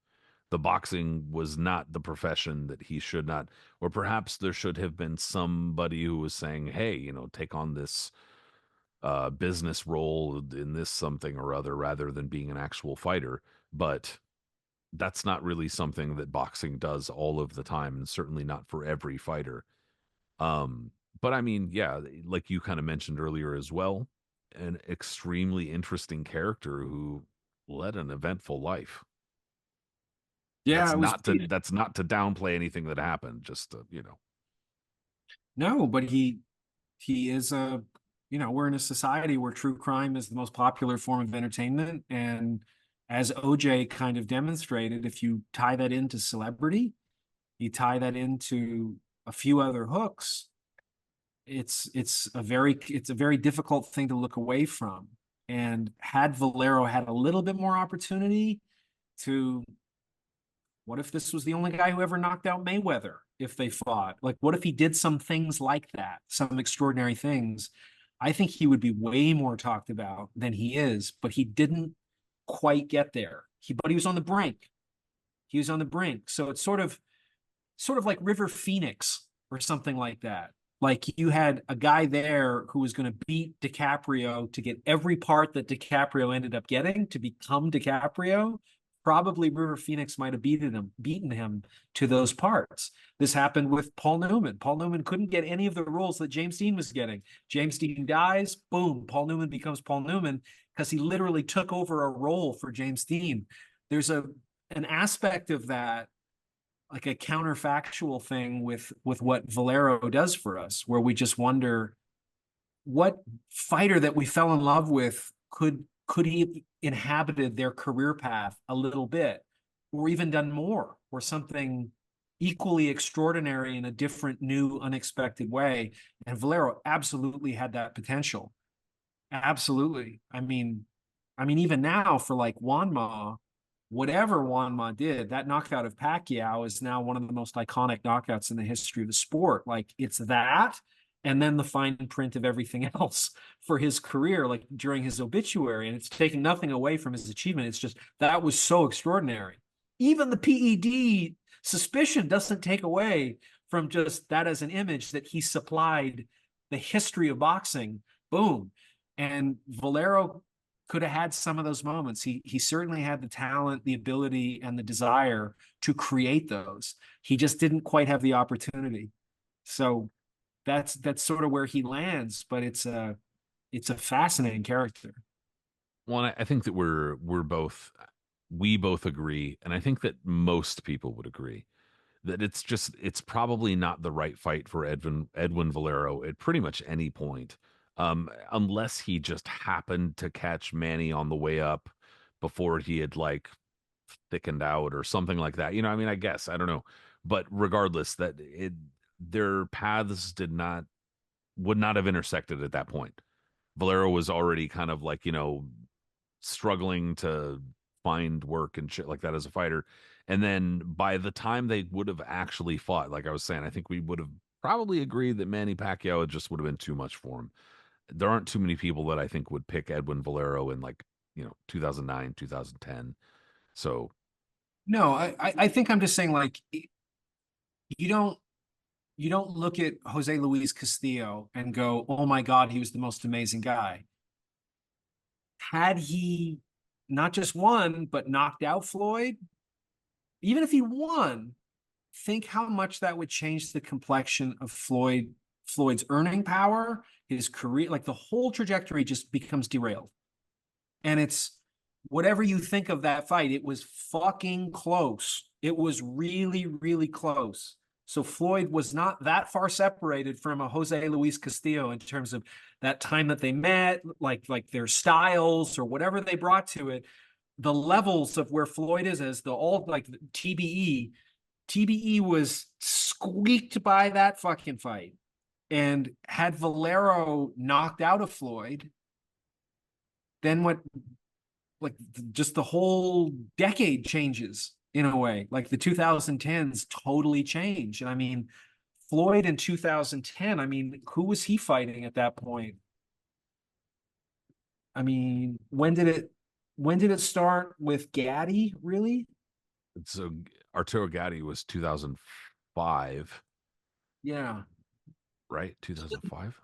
A: The boxing was not the profession that he should not, or perhaps there should have been somebody who was saying, hey, take on this business role in this something or other rather than being an actual fighter. But that's not really something that boxing does all of the time, and certainly not for every fighter. Um, but I mean, yeah, like you kind of mentioned earlier as well, an extremely interesting character who led an eventful life.
B: Yeah,
A: That's
B: it was
A: not to that's not to downplay anything that happened, just to.
B: no, but he is we're in a society where true crime is the most popular form of entertainment. And as OJ kind of demonstrated, if you tie that into celebrity, you tie that into a few other hooks, it's a very difficult thing to look away from. And had Valero had a little bit more opportunity to, what if this was the only guy who ever knocked out Mayweather if they fought? Like, what if he did some things like that, some extraordinary things? I think he would be way more talked about than he is, but he didn't quite get there. But he was on the brink. He was on the brink. So it's sort of like River Phoenix or something like that. Like you had a guy there who was going to beat DiCaprio to get every part that DiCaprio ended up getting to become DiCaprio. Probably River Phoenix might have beaten him to those parts. This happened with Paul Newman. Paul Newman couldn't get any of the roles that James Dean was getting. James Dean dies, boom, Paul Newman becomes Paul Newman because he literally took over a role for James Dean. There's an aspect of that like a counterfactual thing with what Valero does for us, where we just wonder what fighter that we fell in love with could he inhabited their career path a little bit, or even done more, or something equally extraordinary in a different, new, unexpected way. And Valero absolutely had that potential. Absolutely. I mean, even now for like Wanma, whatever Wanma did, that knockout of Pacquiao is now one of the most iconic knockouts in the history of the sport. Like it's that, and then the fine print of everything else for his career, like during his obituary. And it's taking nothing away from his achievement. It's just that was so extraordinary. Even the PED suspicion doesn't take away from just that as an image that he supplied the history of boxing. Boom. And Valero could have had some of those moments. He certainly had the talent, the ability, and the desire to create those. He just didn't quite have the opportunity. So that's sort of where he lands, but it's a fascinating character.
A: Well, I think that we both agree, and I think that most people would agree that it's probably not the right fight for Edwin Valero at pretty much any point, unless he just happened to catch Manny on the way up before he had like thickened out or something like that. You know, I mean, I guess I don't know, but regardless, that it their paths did not would not have intersected at that point. Valero was already kind of like, struggling to find work and shit like that as a fighter. And then by the time they would have actually fought, like I was saying, I think we would have probably agreed that Manny Pacquiao just would have been too much for him. There aren't too many people that I think would pick Edwin Valero in like, 2009, 2010. So
B: No, I think I'm just saying like you don't you don't look at Jose Luis Castillo and go, oh my God, he was the most amazing guy. Had he not just won, but knocked out Floyd, even if he won, think how much that would change the complexion of Floyd's earning power, his career, like the whole trajectory just becomes derailed. And it's whatever you think of that fight, it was fucking close. It was really, really close. So Floyd was not that far separated from a Jose Luis Castillo in terms of that time that they met, like their styles or whatever they brought to it. The levels of where Floyd is as the all like TBE. TBE was squeaked by that fucking fight. And had Valero knocked out of Floyd, then what like just the whole decade changes in a way. Like the 2010s totally changed. And I mean, Floyd in 2010, I mean, who was he fighting at that point? I mean, when did it start with Gaddy, really?
A: so Arturo Gatti was 2005,
B: Yeah.
A: right? 2005.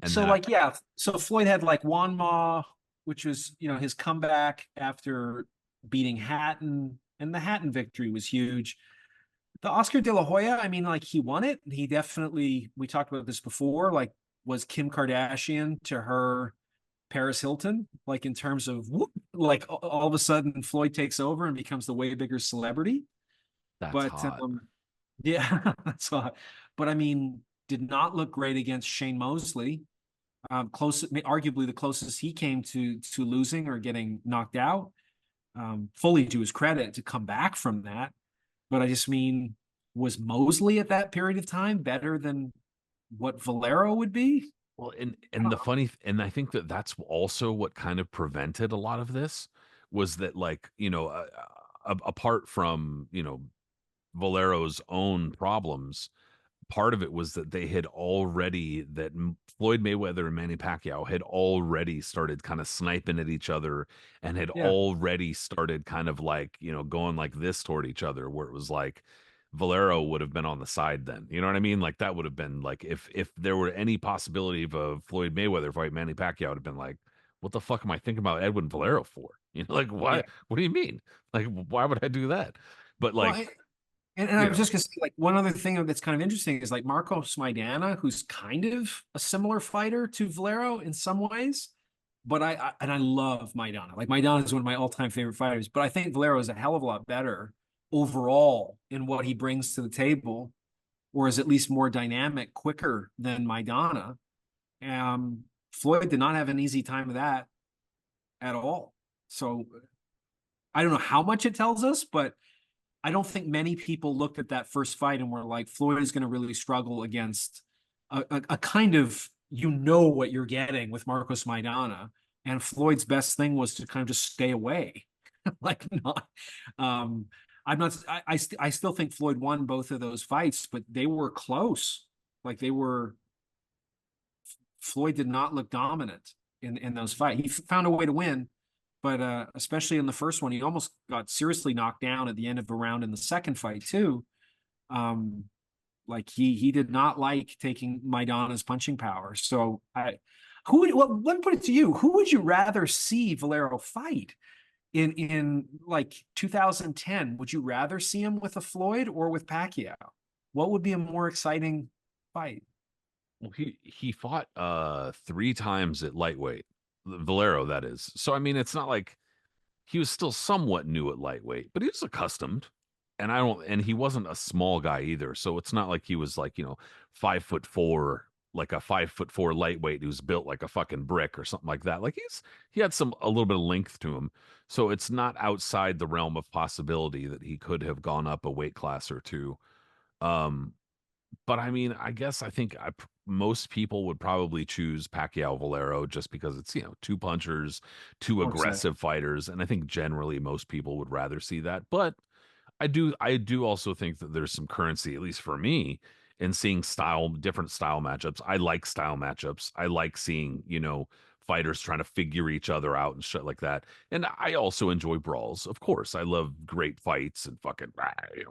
A: And
B: So
A: then I
B: like yeah, so Floyd had like Juan Ma, which was, his comeback after beating Hatton, and the Hatton victory was huge. The Oscar De La Hoya, I mean, like he won it. He definitely, we talked about this before, like was Kim Kardashian to her Paris Hilton, like in terms of whoop, like all of a sudden Floyd takes over and becomes the way bigger celebrity.
A: that's
B: But
A: hot.
B: yeah, that's all. But I mean, did not look great against Shane Mosley. Close, arguably the closest he came to losing or getting knocked out. Fully to his credit to come back from that. But I just mean, was Mosley at that period of time better than what Valero would be?
A: Well, and
B: I don't
A: the
B: know.
A: funny and I think that that's also what kind of prevented a lot of this was that like, apart from, Valero's own problems, part of it was that they had already Floyd Mayweather and Manny Pacquiao had already started kind of sniping at each other and had
B: Yeah,
A: already started kind of like, going like this toward each other where it was like Valero would have been on the side then. You know what I mean? Like that would have been like if there were any possibility of a Floyd Mayweather fight, Manny Pacquiao would have been like, what the fuck am I thinking about Edwin Valero for? Like
B: yeah.
A: what do you mean? Like why would I do that? But
B: Well,
A: like,
B: and I
A: you
B: was
A: know,
B: just gonna say, like one other thing that's kind of interesting is like Marcos Maidana, who's kind of a similar fighter to Valero in some ways. But I love Maidana. Like Maidana is one of my all-time favorite fighters. But I think Valero is a hell of a lot better overall in what he brings to the table, or is at least more dynamic, quicker than Maidana. Floyd did not have an easy time of that at all. So I don't know how much it tells us, but I don't think many people looked at that first fight and were like, Floyd is going to really struggle against a kind of, you know what you're getting with Marcos Maidana. And Floyd's best thing was to kind of just stay away. Like not I'm not I still think Floyd won both of those fights, but they were close. Like they were Floyd did not look dominant in those fights. He found a way to win, but especially in the first one, he almost got seriously knocked down at the end of a round in the second fight too. Um, like he did not like taking Maidana's punching power. So who would, well, let me put it to you: who would you rather see Valero fight in like 2010? Would you rather see him with a Floyd or with Pacquiao? What would be a more exciting fight?
A: Well, he fought 3 times at lightweight, Valero, that is. So I mean, it's not like he was still somewhat new at lightweight, but he was accustomed. And he wasn't a small guy either. So it's not like he was like, 5'4", like a 5'4" lightweight who's built like a fucking brick or something like that. Like he had a little bit of length to him. So it's not outside the realm of possibility that he could have gone up a weight class or two. Um, but I mean, I think most people would probably choose Pacquiao Valero just because it's, two punchers, two
B: More exciting.
A: aggressive fighters. And I think generally most people would rather see that. But I do also think that there's some currency, at least for me, in seeing different style matchups. I like style matchups. I like seeing, fighters trying to figure each other out and shit like that. And I also enjoy brawls. Of course, I love great fights and fucking,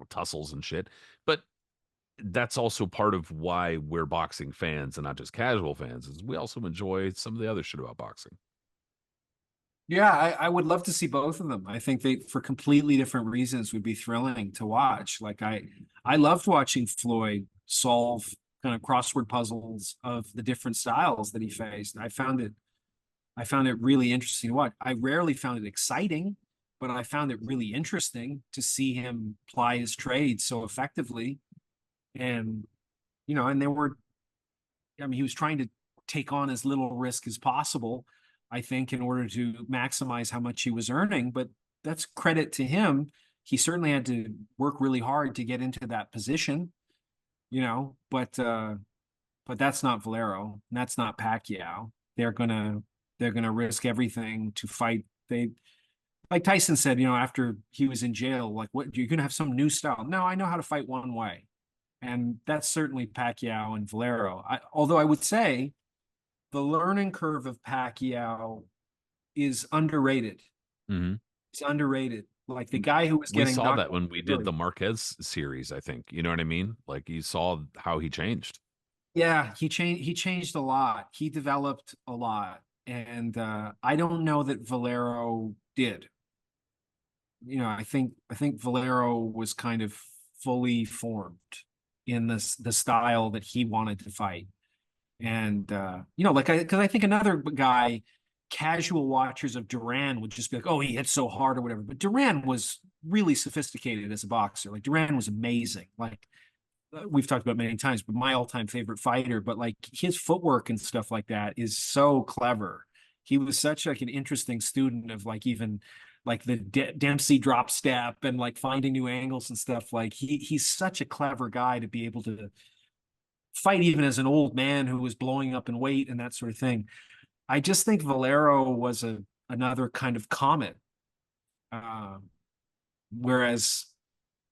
A: tussles and shit. But that's also part of why we're boxing fans and not just casual fans, is we also enjoy some of the other shit about boxing.
B: Yeah, I would love to see both of them. I think they, for completely different reasons, would be thrilling to watch. Like I loved watching Floyd solve kind of crossword puzzles of the different styles that he faced. I found it really interesting to watch. I rarely found it exciting, but I found it really interesting to see him ply his trade so effectively. And and there were, I mean, he was trying to take on as little risk as possible, I think, in order to maximize how much he was earning. But that's credit to him. He certainly had to work really hard to get into that position, but that's not Valero. And that's not Pacquiao. They're gonna risk everything to fight. They, like Tyson said, after he was in jail, like, what, you're gonna have some new style. No, I know how to fight one way. And that's certainly Pacquiao and Valero. Although I would say the learning curve of Pacquiao is underrated.
A: Hmm.
B: It's underrated. Like the guy who was
A: We
B: getting
A: saw
B: knocked
A: that when we did
B: early.
A: the Marquez series, I think. You know what I mean? Like you saw how he changed.
B: Yeah, he changed a lot. He developed a lot. And I don't know that Valero did. I think Valero was kind of fully formed in the style that he wanted to fight. And like because I think another guy, casual watchers of Duran would just be like, "Oh, he hit so hard" or whatever. But Duran was really sophisticated as a boxer. Like Duran was amazing. Like we've talked about many times, but my all-time favorite fighter. But like his footwork and stuff like that is so clever. He was such like an interesting student of like even like the Dempsey drop step and like finding new angles and stuff. Like he's such a clever guy to be able to fight even as an old man who was blowing up in weight and that sort of thing. I just think Valero was another kind of comet. Uh, whereas,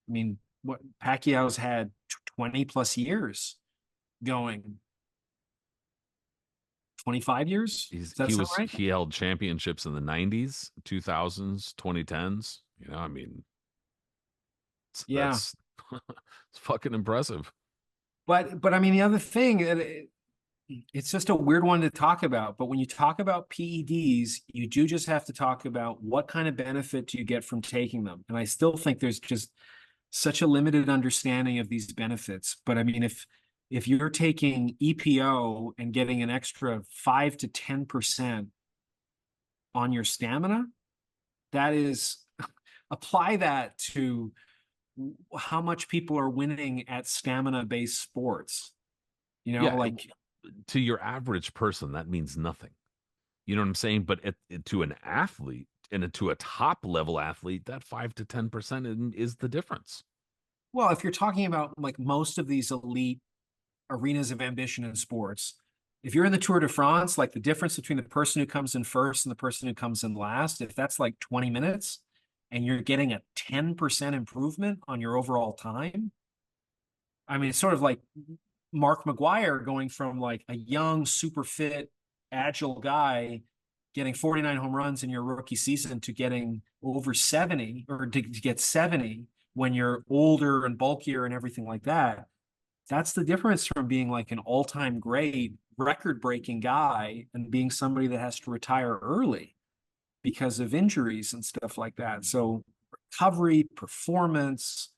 B: I mean, what Pacquiao's had 20 plus years going, 25 years. Does that sound right?
A: He held championships in the 90s, 2000s, 2010s. I mean,
B: Yeah.
A: that's it's fucking impressive.
B: But I mean, the other thing, it's just a weird one to talk about. But when you talk about PEDs, you do just have to talk about what kind of benefit do you get from taking them. And I still think there's just such a limited understanding of these benefits. But I mean, if you're taking EPO and getting an extra 5 to 10% on your stamina, that is apply that to how much people are winning at stamina-based sports. You know,
A: Yeah,
B: like
A: to your average person, that means nothing. You know what I'm saying? But to an athlete and to a top level athlete, that 5 to 10% is the difference.
B: well, if you're talking about like most of these elite arenas of ambition in sports, if you're in the Tour de France, like the difference between the person who comes in first and the person who comes in last, if that's like 20 minutes and you're getting a 10% improvement on your overall time, I mean, it's sort of like Mark McGuire going from like a young, super fit, agile guy getting 49 home runs in your rookie season to getting over 70 or to get 70 when you're older and bulkier and everything like that. That's the difference from being like an all-time great record breaking guy and being somebody that has to retire early because of injuries and stuff like that. So recovery, performance,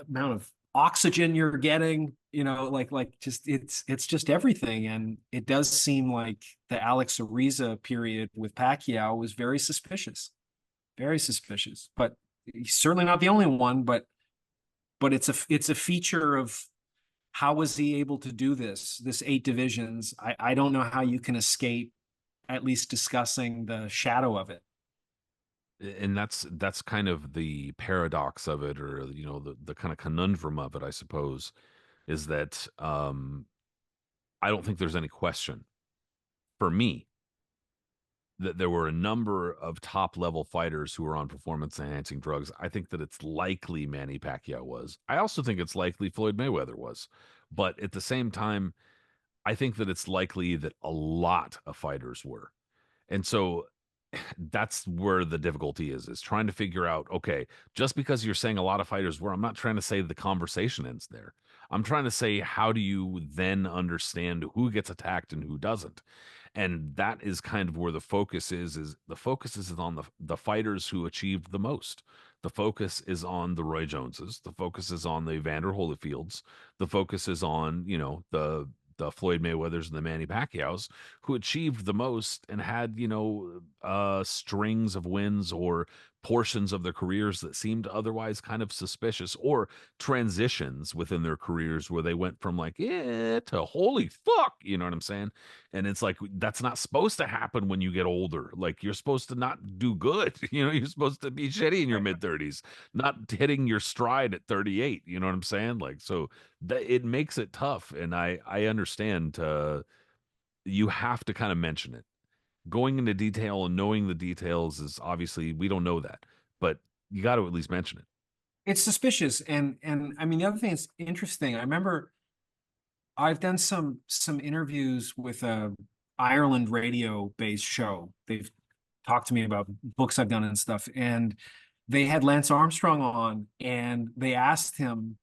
B: amount of oxygen you're getting, like just it's just everything. And it does seem like the Alex Ariza period with Pacquiao was very suspicious, very suspicious. But he's certainly not the only one. But it's a feature of how was he able to do this 8 divisions. I don't know how you can escape at least discussing the shadow of it.
A: And that's kind of the paradox of it, or the kind of conundrum of it, I suppose, is that I don't think there's any question for me that there were a number of top level fighters who were on performance enhancing drugs. I think that it's likely Manny Pacquiao was. I also think it's likely Floyd Mayweather was. But at the same time, I think that it's likely that a lot of fighters were. And so that's where the difficulty is trying to figure out, okay, just because you're saying a lot of fighters were, I'm not trying to say the conversation ends there. I'm trying to say, how do you then understand who gets attacked and who doesn't? And that is kind of where the focus is the focus is on the fighters who achieved the most. The focus is on the Roy Joneses, the focus is on the Evander Holyfields, the focus is on, the Floyd Mayweathers and the Manny Pacquiaos who achieved the most and had, strings of wins or portions of their careers that seemed otherwise kind of suspicious, or transitions within their careers where they went from like, yeah, to holy fuck, you know what I'm saying? And it's like, that's not supposed to happen when you get older. Like, you're supposed to not do good. You're supposed to be shitty in your
B: Right.
A: mid 30s, not hitting your stride at 38. You know what I'm saying? Like, so that it makes it tough. And I understand, you have to kind of mention it. Going into detail and knowing the details is obviously, we don't know that, but you got to at least mention it.
B: It's suspicious. And I mean, the other thing is interesting. I remember I've done some interviews with a Ireland radio based show. They've talked to me about books I've done and stuff. And they had Lance Armstrong on and they asked him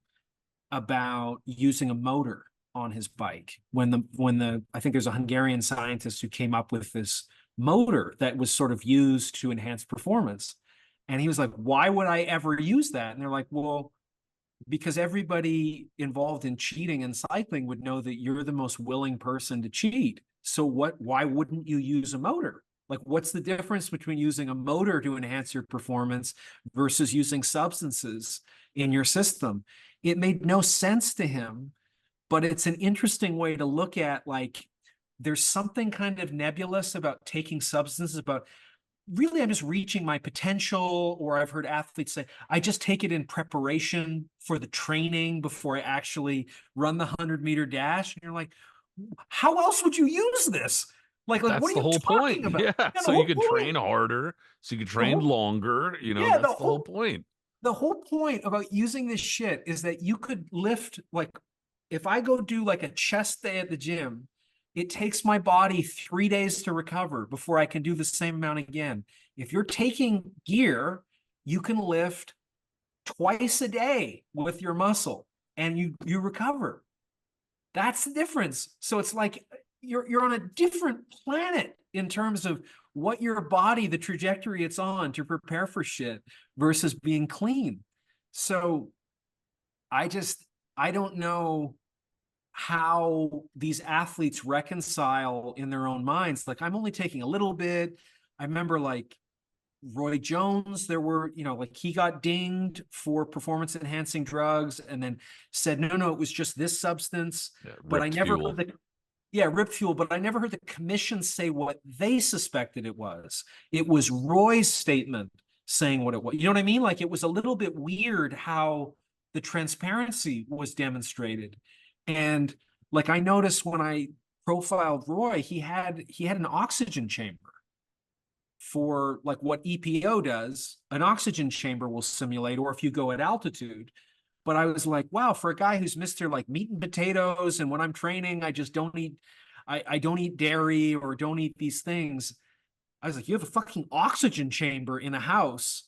B: about using a motor on his bike when the I think there's a Hungarian scientist who came up with this motor that was sort of used to enhance performance. And he was like, why would I ever use that? And they're like, well, because everybody involved in cheating and cycling would know that you're the most willing person to cheat. So why wouldn't you use a motor? Like, what's the difference between using a motor to enhance your performance versus using substances in your system? It made no sense to him, but it's an interesting way to look at, like, there's something kind of nebulous about taking substances, about really I'm just reaching my potential. Or I've heard athletes say, I just take it in preparation for the training before I actually run the 100-meter dash. And you're like, how else would you use this? Like what
A: That's
B: are
A: the
B: you
A: whole
B: talking
A: point.
B: about?
A: Yeah.
B: Yeah, the
A: So you
B: whole
A: can train
B: point.
A: harder, so you can
B: The
A: train
B: whole
A: longer.
B: yeah,
A: That's the whole point.
B: the whole point about using this shit is that you could lift, like, if I go do like a chest day at the gym, it takes my body 3 days to recover before I can do the same amount again. If you're taking gear, you can lift twice a day with your muscle and you recover. That's the difference. So it's like you're on a different planet in terms of what your body, the trajectory it's on to prepare for shit versus being clean. So I don't know how these athletes reconcile in their own minds. Like, I'm only taking a little bit. I remember, like, Roy Jones, there were, like he got dinged for performance enhancing drugs and then said, no, no, it was just this substance.
A: Yeah,
B: But I
A: ripped
B: never
A: fuel.
B: heard yeah, Rip Fuel, but I never heard the commission say what they suspected it was. It was Roy's statement saying what it was. You know what I mean? Like it was a little bit weird how the transparency was demonstrated. And like I noticed when I profiled Roy, he had an oxygen chamber for like what EPO does, an oxygen chamber will simulate, or if you go at altitude. But I was like, wow, for a guy who's Mr. like meat and potatoes, and when I'm training, I just don't eat, I don't eat dairy or don't eat these things. I was like, you have a fucking oxygen chamber in a house.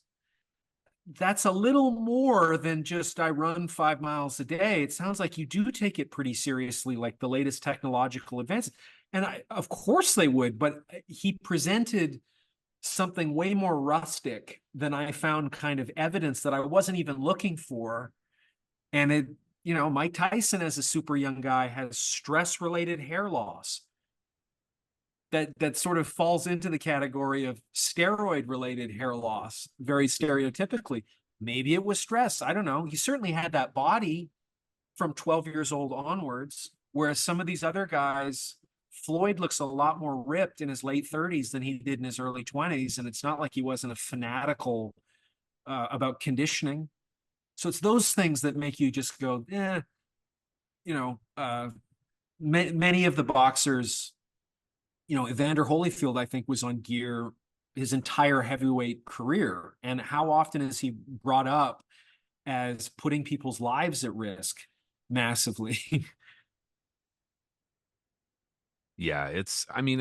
B: That's a little more than just I run 5 miles a day. It sounds like you do take it pretty seriously, like the latest technological advances. And of course they would, but he presented something way more rustic than I found kind of evidence that I wasn't even looking for. And Mike Tyson, as a super young guy, has stress related hair loss that sort of falls into the category of steroid related hair loss, very stereotypically. Maybe it was stress. I don't know. He certainly had that body from 12 years old onwards, whereas some of these other guys, Floyd looks a lot more ripped in his late 30s than he did in his early 20s. And it's not like he wasn't a fanatical about conditioning. So it's those things that make you just go, you know, uh, many of the boxers, Evander Holyfield, I think, was on gear his entire heavyweight career. And how often is he brought up as putting people's lives at risk massively?
A: Yeah, I mean,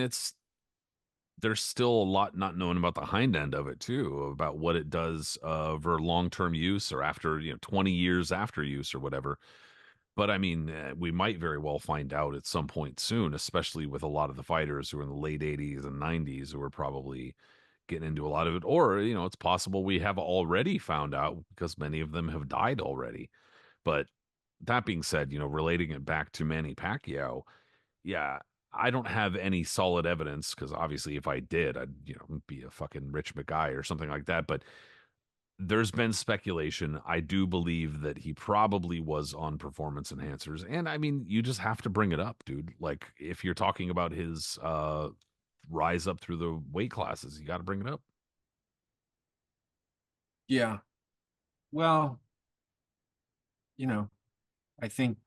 A: there's still a lot not known about the hind end of it too, about what it does for long-term use or after, 20 years after use or whatever. But I mean, we might very well find out at some point soon, especially with a lot of the fighters who are in the late 80s and 90s who are probably getting into a lot of it. Or, it's possible we have already found out because many of them have died already. But that being said, relating it back to Manny Pacquiao, yeah, I don't have any solid evidence because obviously if I did, I'd, be a fucking rich McGuy or something like that. But there's been speculation. I do believe that he probably was on performance enhancers. And I mean, you just have to bring it up, dude. Like if you're talking about his rise up through the weight classes, you got to bring it up.
B: Yeah. Well, you know, I think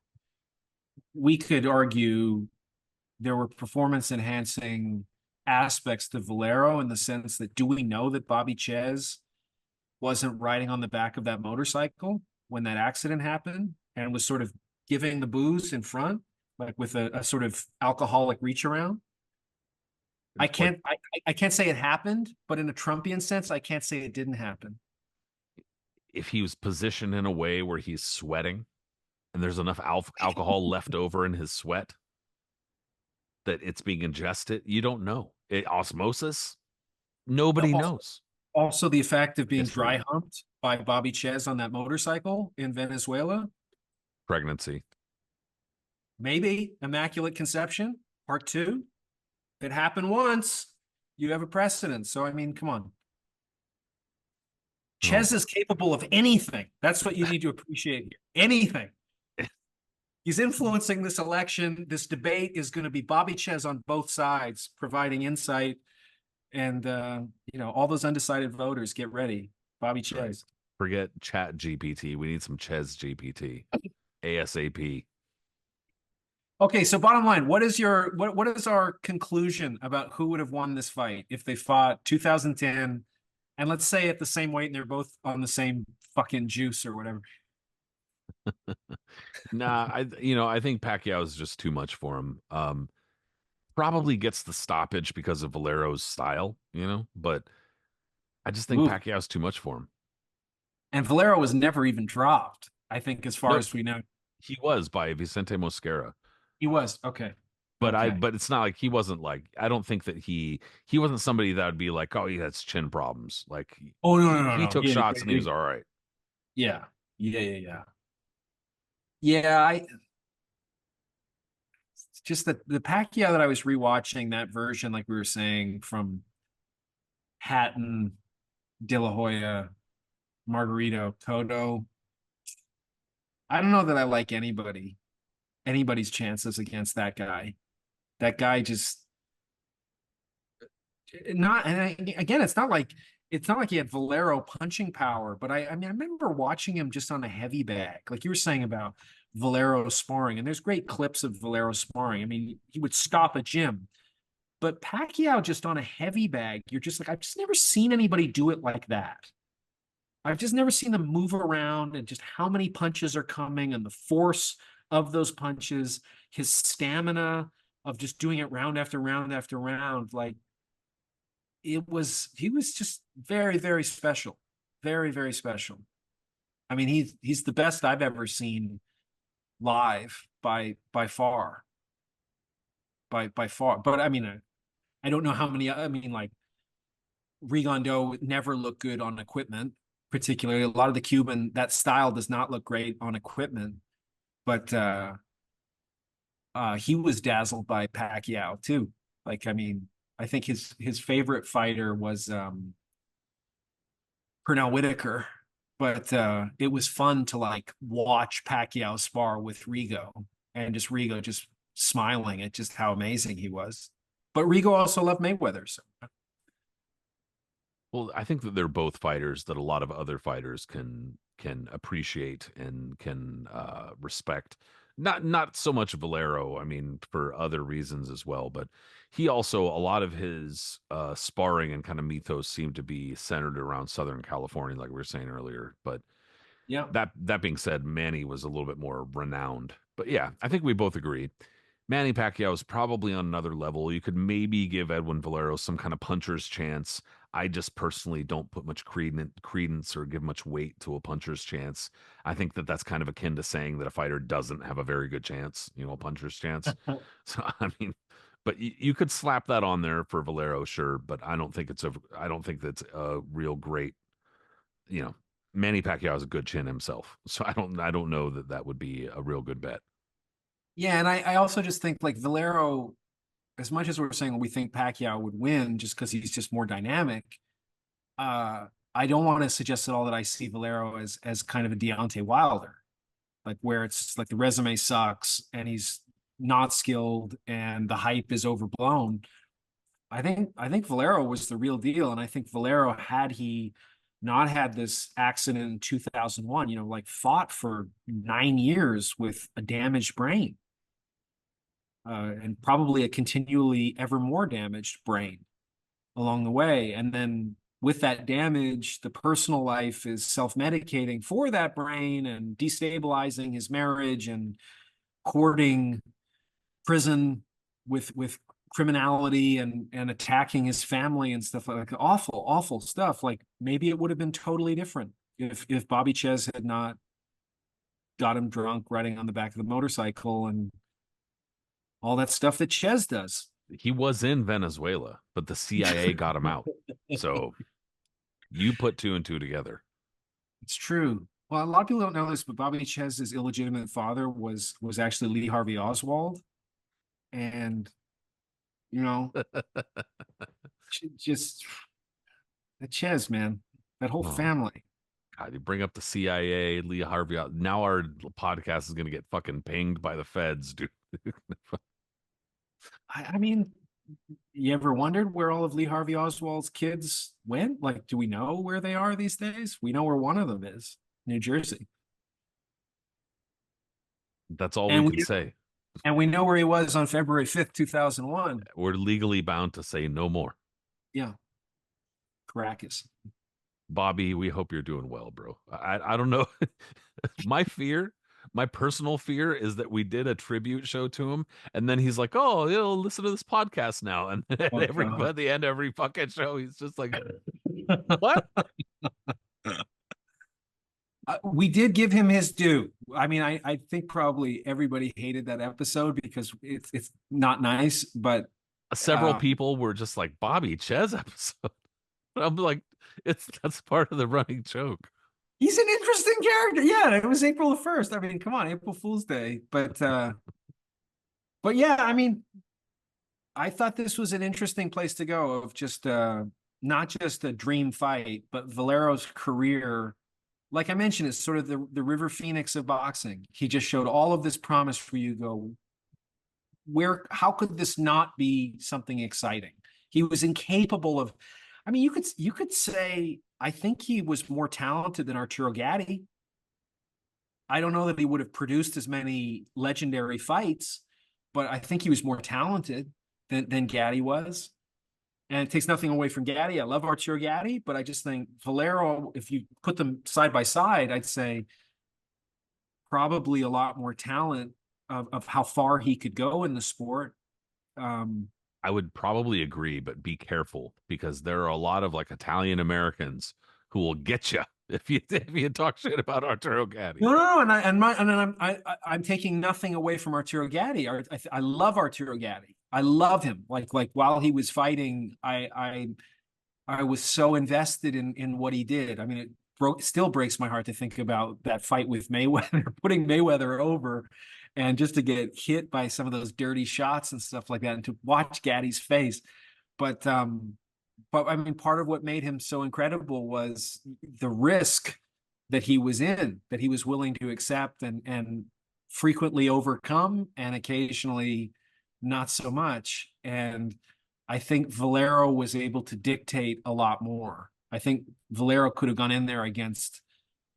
B: we could argue there were performance enhancing aspects to Valero in the sense that do we know that Bobby Chez wasn't riding on the back of that motorcycle when that accident happened and was sort of giving the booze in front, like with a sort of alcoholic reach around? I
A: Like
B: can't I, I can't say it happened, but in a Trumpian sense, I can't say it didn't happen.
A: if he was positioned in a way where he's sweating and there's enough alcohol left over in his sweat that it's being ingested, you don't know. Osmosis, nobody
B: Also,
A: knows.
B: also the effect of being
A: Mystery,
B: dry humped by Bobby Chez on that motorcycle in Venezuela.
A: pregnancy.
B: Maybe immaculate conception, part two. If it happened once, you have a precedent. So I mean, come on.
A: Oh
B: Chez is capable of anything. That's what you need to appreciate here. Anything. He's influencing this election. This debate is going to be Bobby Chez on both sides, providing insight. And all those undecided voters, get ready. Bobby
A: right.
B: Chez.
A: Forget Chat GPT. We need some Ches GPT. ASAP.
B: Okay, so bottom line, what is our conclusion about who would have won this fight if they fought 2010 and let's say at the same weight and they're both on the same fucking juice or whatever?
A: Nah, I think Pacquiao is just too much for him. Probably gets the stoppage because of Valero's style, but I just think
B: Ooh.
A: Pacquiao's too much for him.
B: And Valero was never even dropped, I think, as far
A: Nope,
B: as we know.
A: he was by Vicente Mosquera.
B: He was. Okay.
A: But
B: Okay.
A: but it's not like he wasn't like I don't think that he wasn't somebody that would be like, oh, he has chin problems. Like
B: Oh no,
A: he
B: no, no,
A: he
B: no.
A: took shots and he was all right.
B: Yeah. Yeah, yeah, yeah. Yeah, I just the Pacquiao that I was rewatching, that version, like we were saying, from Hatton. De La Hoya, Margarito, Cotto. I don't know that I like anybody's chances against that guy. That guy just not. And again, it's not like he had Valero punching power, but I mean, I remember watching him just on a heavy bag, like you were saying about Valero sparring, and there's great clips of Valero sparring. I mean, he would stop a gym, but Pacquiao just on a heavy bag, you're just like, I've just never seen anybody do it like that. I've just never seen them move around and just how many punches are coming and the force of those punches, his stamina of just doing it round after round after round. Like he was just very, very special. Very, very special. I mean, he's the best I've ever seen live by far. By far. But I mean, I don't know how many, I mean, like Rigondo never looked good on equipment, particularly a lot of the Cuban, that style does not look great on equipment, but he was dazzled by Pacquiao too. Like, I mean, I think his favorite fighter was Pernell Whitaker, but it was fun to like watch Pacquiao spar with Rigo and just Rigo just smiling at just how amazing he was. But Rigo also loved Mayweather, so
A: Well, I think that they're both fighters that a lot of other fighters can appreciate and can respect. Not so much Valero, I mean, for other reasons as well, but he also a lot of his sparring and kind of mythos seem to be centered around Southern California, like we were saying earlier. But
B: yeah.
A: that being said, Manny was a little bit more renowned. But yeah, I think we both agree. Manny Pacquiao is probably on another level. You could maybe give Edwin Valero some kind of puncher's chance. I just personally don't put much credence or give much weight to a puncher's chance. I think that that's kind of akin to saying that a fighter doesn't have a very good chance, a puncher's chance. So I mean, but you could slap that on there for Valero, sure, but I don't think that's a real great, you know, Manny Pacquiao has a good chin himself, so I don't know that that would be a real good bet.
B: Yeah, and I also just think like Valero, as much as we're saying we think Pacquiao would win just because he's just more dynamic, I don't want to suggest at all that I see Valero as kind of a Deontay Wilder, like where it's like the resume sucks and he's not skilled and the hype is overblown. I think Valero was the real deal, and I think Valero, had he not had this accident in 2001, like fought for 9 years with a damaged brain, and probably a continually ever more damaged brain along the way. And then with that damage, the personal life is self-medicating for that brain and destabilizing his marriage and courting prison with criminality and attacking his family and stuff like awful, awful stuff. Like maybe it would have been totally different if Bobby Ches had not got him drunk riding on the back of the motorcycle and all that stuff that Ches does.
A: He was in Venezuela, but the CIA got him out. So you put two and two together.
B: It's true. Well, a lot of people don't know this, but Bobby Ches's illegitimate father was actually Lee Harvey Oswald, and you know, just the Ches, man, that whole
A: Oh
B: family.
A: God, you bring up the CIA, Lee Harvey. Now our podcast is gonna get fucking pinged by the feds, dude.
B: I mean, you ever wondered where all of Lee Harvey Oswald's kids went? Like, do we know where they are these days? We know where one of them is, New Jersey,
A: That's all we
B: and
A: can
B: we
A: say.
B: and we know where he was on February 5th, 2001.
A: We're legally bound to say no more.
B: Yeah, Caracas.
A: Bobby, we hope you're doing well, bro. I don't know. My fear, my personal fear is that we did a tribute show to him, and then he's like, "Oh, listen to this podcast now." And then
B: Oh God.
A: at the end of every fucking show, he's just like, "What?"
B: We did give him his due. I mean, I think probably everybody hated that episode because it's not nice, but
A: Several
B: uh,
A: people were just like Bobby Ches episode. I'm like, that's part of the running joke.
B: he's an interesting character. Yeah, it was April the 1st. I mean, come on, April Fool's Day. But yeah, I mean, I thought this was an interesting place to go of just not just a dream fight, but Valero's career, like I mentioned, is sort of the River Phoenix of boxing. He just showed all of this promise for you to go, how could this not be something exciting? He was incapable of, I mean, you could say, I think he was more talented than Arturo Gatti. I don't know that he would have produced as many legendary fights, but I think he was more talented than Gatti was. And it takes nothing away from Gatti. I love Arturo Gatti, but I just think Valero, if you put them side by side, I'd say probably a lot more talent of how far he could go in the sport. Um,
A: I would probably agree, but be careful because there are a lot of like Italian Americans who will get you if you talk shit about Arturo Gatti.
B: no, no, no, and I'm taking nothing away from Arturo Gatti. I love Arturo Gatti. I love him. Like while he was fighting, I was so invested in what he did. I mean, still breaks my heart to think about that fight with Mayweather, putting Mayweather over, and just to get hit by some of those dirty shots and stuff like that, and to watch Gaddy's face. But but I mean, part of what made him so incredible was the risk that he was in, that he was willing to accept and frequently overcome, and occasionally not so much. And I think Valero was able to dictate a lot more. I think Valero could have gone in there against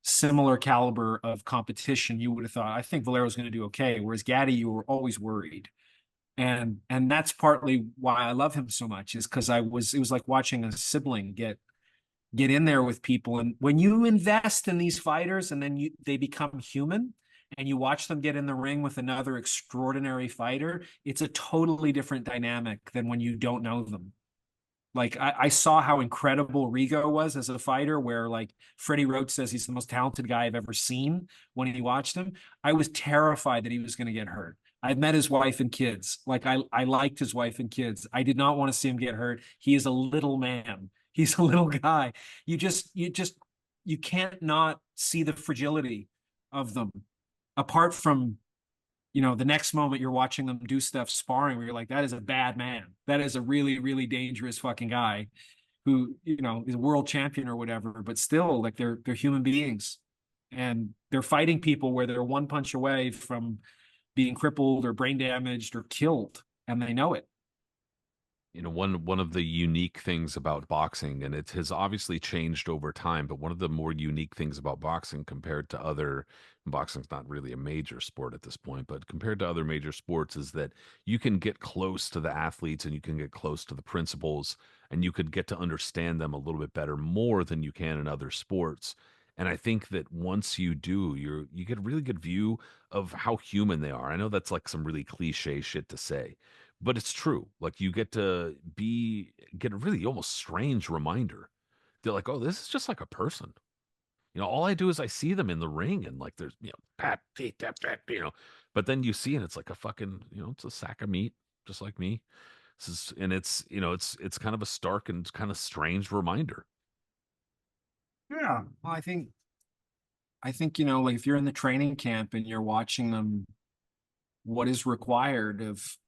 B: similar caliber of competition. You would have thought, I think Valero's going to do okay. Whereas Gaddy, you were always worried. And that's partly why I love him so much, is because it was like watching a sibling get in there with people. And when you invest in these fighters and then they become human and you watch them get in the ring with another extraordinary fighter, it's a totally different dynamic than when you don't know them. Like I saw how incredible Rigo was as a fighter, where like Freddie Roach says he's the most talented guy I've ever seen when he watched him. I was terrified that he was going to get hurt. I've met his wife and kids. Like I liked his wife and kids. I did not want to see him get hurt. He is a little man. He's a little guy. You can't not see the fragility of them. Apart from, the next moment you're watching them do stuff sparring where you're like, that is a bad man. That is a really, really dangerous fucking guy who, is a world champion or whatever, but still, like, they're human beings, and they're fighting people where they're one punch away from being crippled or brain damaged or killed, and they know it.
A: One of the unique things about boxing, and it has obviously changed over time, but one of the more unique things about boxing compared to other, boxing's not really a major sport at this point, but compared to other major sports, is that you can get close to the athletes and you can get close to the principles and you could get to understand them a little bit better, more than you can in other sports. And I think that once you do, you get a really good view of how human they are. I know that's like some really cliche shit to say, but it's true. Like you get a really almost strange reminder. They're like, oh, this is just like a person. All I do is I see them in the ring and like there's, pat, feet, tap, tap. But then you see and it's like a fucking, it's a sack of meat, just like me. And it's kind of a stark and kind of strange reminder.
B: Yeah. Well, I think, like if you're in the training camp and you're watching them, what is required of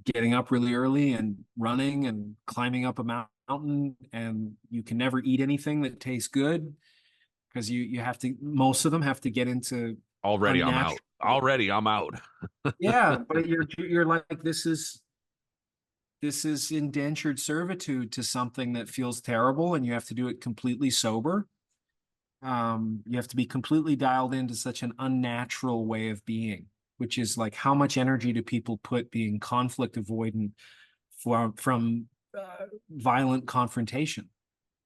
B: getting up really early and running and climbing up a mountain, and you can never eat anything that tastes good because you have to, most of them have to get into
A: Already I'm out.
B: unnatural.
A: Already I'm out.
B: Yeah, but you're like, this is indentured servitude to something that feels terrible, and you have to do it completely sober. You have to be completely dialed into such an unnatural way of being, which is like, how much energy do people put being conflict avoidant from violent confrontation?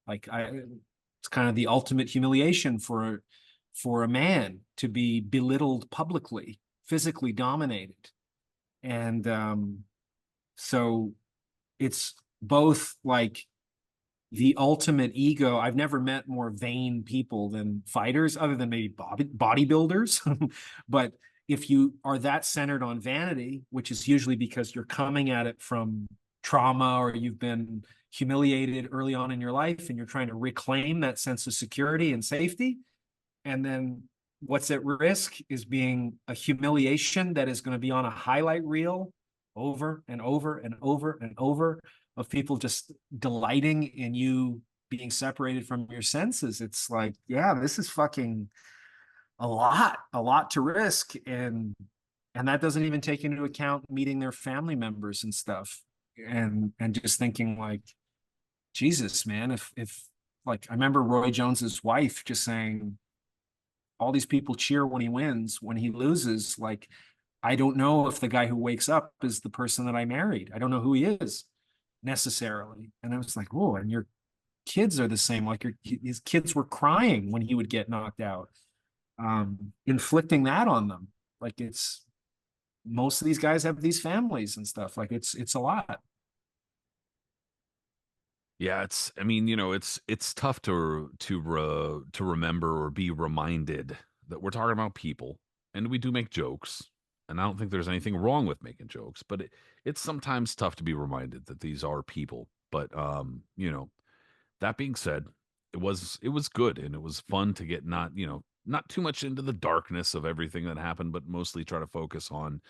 B: Like it's kind of the ultimate humiliation for a man to be belittled publicly, physically dominated. And so it's both like the ultimate ego. I've never met more vain people than fighters, other than maybe bodybuilders. But if you are that centered on vanity, which is usually because you're coming at it from trauma, or you've been humiliated early on in your life and you're trying to reclaim that sense of security and safety, and then what's at risk is being a humiliation that is going to be on a highlight reel over and over and over and over of people just delighting in you being separated from your senses. It's like, yeah, this is fucking a lot to risk. And that doesn't even take into account meeting their family members and stuff. And just thinking like, Jesus, man, if like I remember Roy Jones's wife just saying, all these people cheer when he wins, when he loses, like I don't know if the guy who wakes up is the person that I married. I don't know who he is necessarily. And I was like, oh, and your kids are the same. Like his kids were crying when he would get knocked out, inflicting that on them. Like it's most of these guys have these families and stuff. Like it's a lot.
A: Yeah, it's I mean, it's tough to remember or be reminded that we're talking about people and we do make jokes. And I don't think there's anything wrong with making jokes, but it's sometimes tough to be reminded that these are people. But that being said, it was good and it was fun to get not too much into the darkness of everything that happened, but mostly try to focus on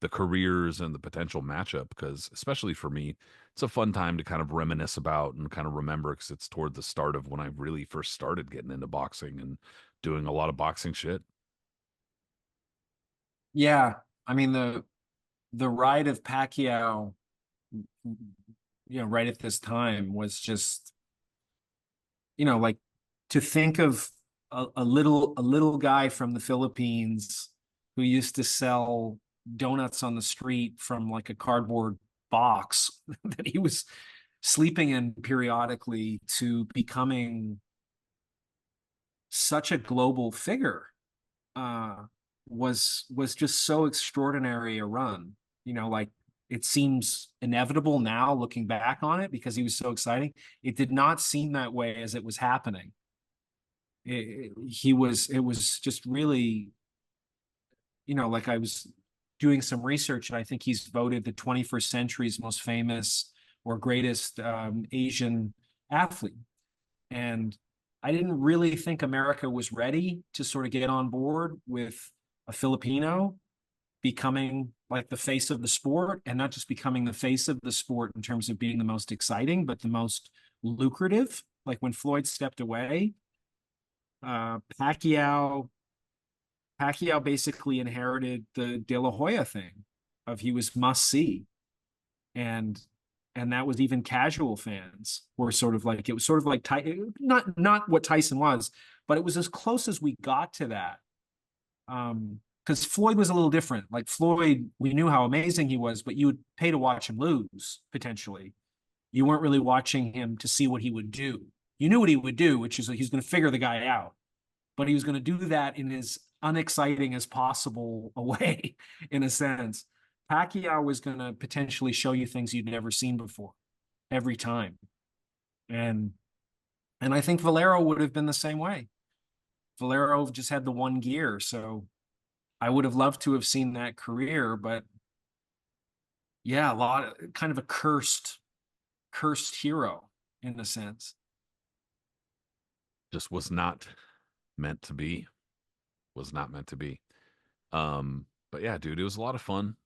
A: the careers and the potential matchup because especially for me, it's a fun time to kind of reminisce about and kind of remember because it's toward the start of when I really first started getting into boxing and doing a lot of boxing shit.
B: Yeah. I mean the ride of Pacquiao, right at this time was just, like to think of a little guy from the Philippines who used to sell donuts on the street from like a cardboard box that he was sleeping in periodically to becoming such a global figure, uh, was just so extraordinary a run. Like it seems inevitable now looking back on it because he was so exciting. It did not seem that way as it was happening. It was just really, like I was doing some research and I think he's voted the 21st century's most famous or greatest Asian athlete. And I didn't really think America was ready to sort of get on board with a Filipino becoming like the face of the sport, and not just becoming the face of the sport in terms of being the most exciting, but the most lucrative. Like when Floyd stepped away, uh, Pacquiao Pacquiao basically inherited the De La Hoya thing of he was must see, and that was even casual fans were sort of like, it was sort of like not what Tyson was, but it was as close as we got to that. Because Floyd was a little different. Like Floyd, we knew how amazing he was, but you would pay to watch him lose potentially. You weren't really watching him to see what he would do. You knew what he would do, which is that he's going to figure the guy out, but he was going to do that in as unexciting as possible a way, in a sense. Pacquiao was going to potentially show you things you'd never seen before every time. And I think Valero would have been the same way. Valero just had the one gear, so I would have loved to have seen that career, but yeah, a lot kind of a cursed hero in a sense.
A: Just was not meant to be. Was not meant to be. But yeah, dude, it was a lot of fun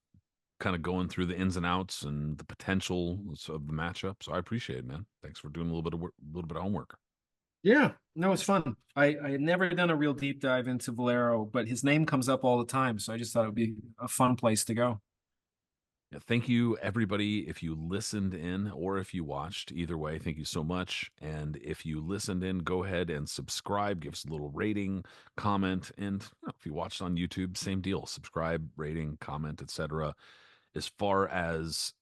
A: kind of going through the ins and outs and the potential of the matchup. So I appreciate it, man. Thanks for doing a little bit of work, a little bit of homework.
B: Yeah, no, it's fun. I had never done a real deep dive into Valero, but his name comes up all the time, so I just thought it would be a fun place to go.
A: Yeah, thank you, everybody. If you listened in or if you watched, either way, thank you so much. And if you listened in, go ahead and subscribe, give us a little rating, comment, and if you watched on YouTube, same deal. Subscribe, rating, comment, etc. As far as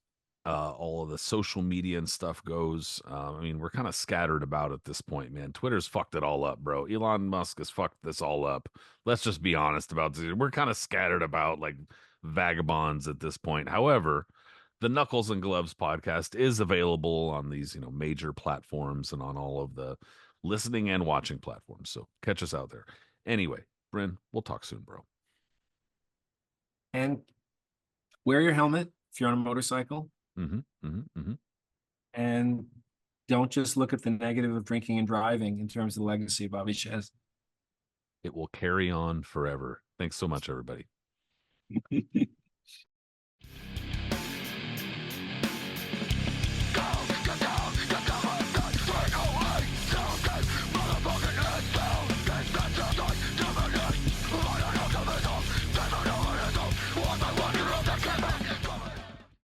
A: all of the social media and stuff goes, I mean, we're kind of scattered about at this point, man. Twitter's fucked it all up, bro. Elon Musk has fucked this all up. Let's just be honest about this. We're kind of scattered about like vagabonds at this point. However, the Knuckles and Gloves podcast is available on these, major platforms and on all of the listening and watching platforms. So catch us out there. Anyway, Bryn, we'll talk soon, bro.
B: And wear your helmet if you're on a motorcycle,
A: Mm-hmm. Mm-hmm. Mm-hmm.
B: and don't just look at the negative of drinking and driving in terms of the legacy of Bobby Chez.
A: It will carry on forever. Thanks so much, everybody.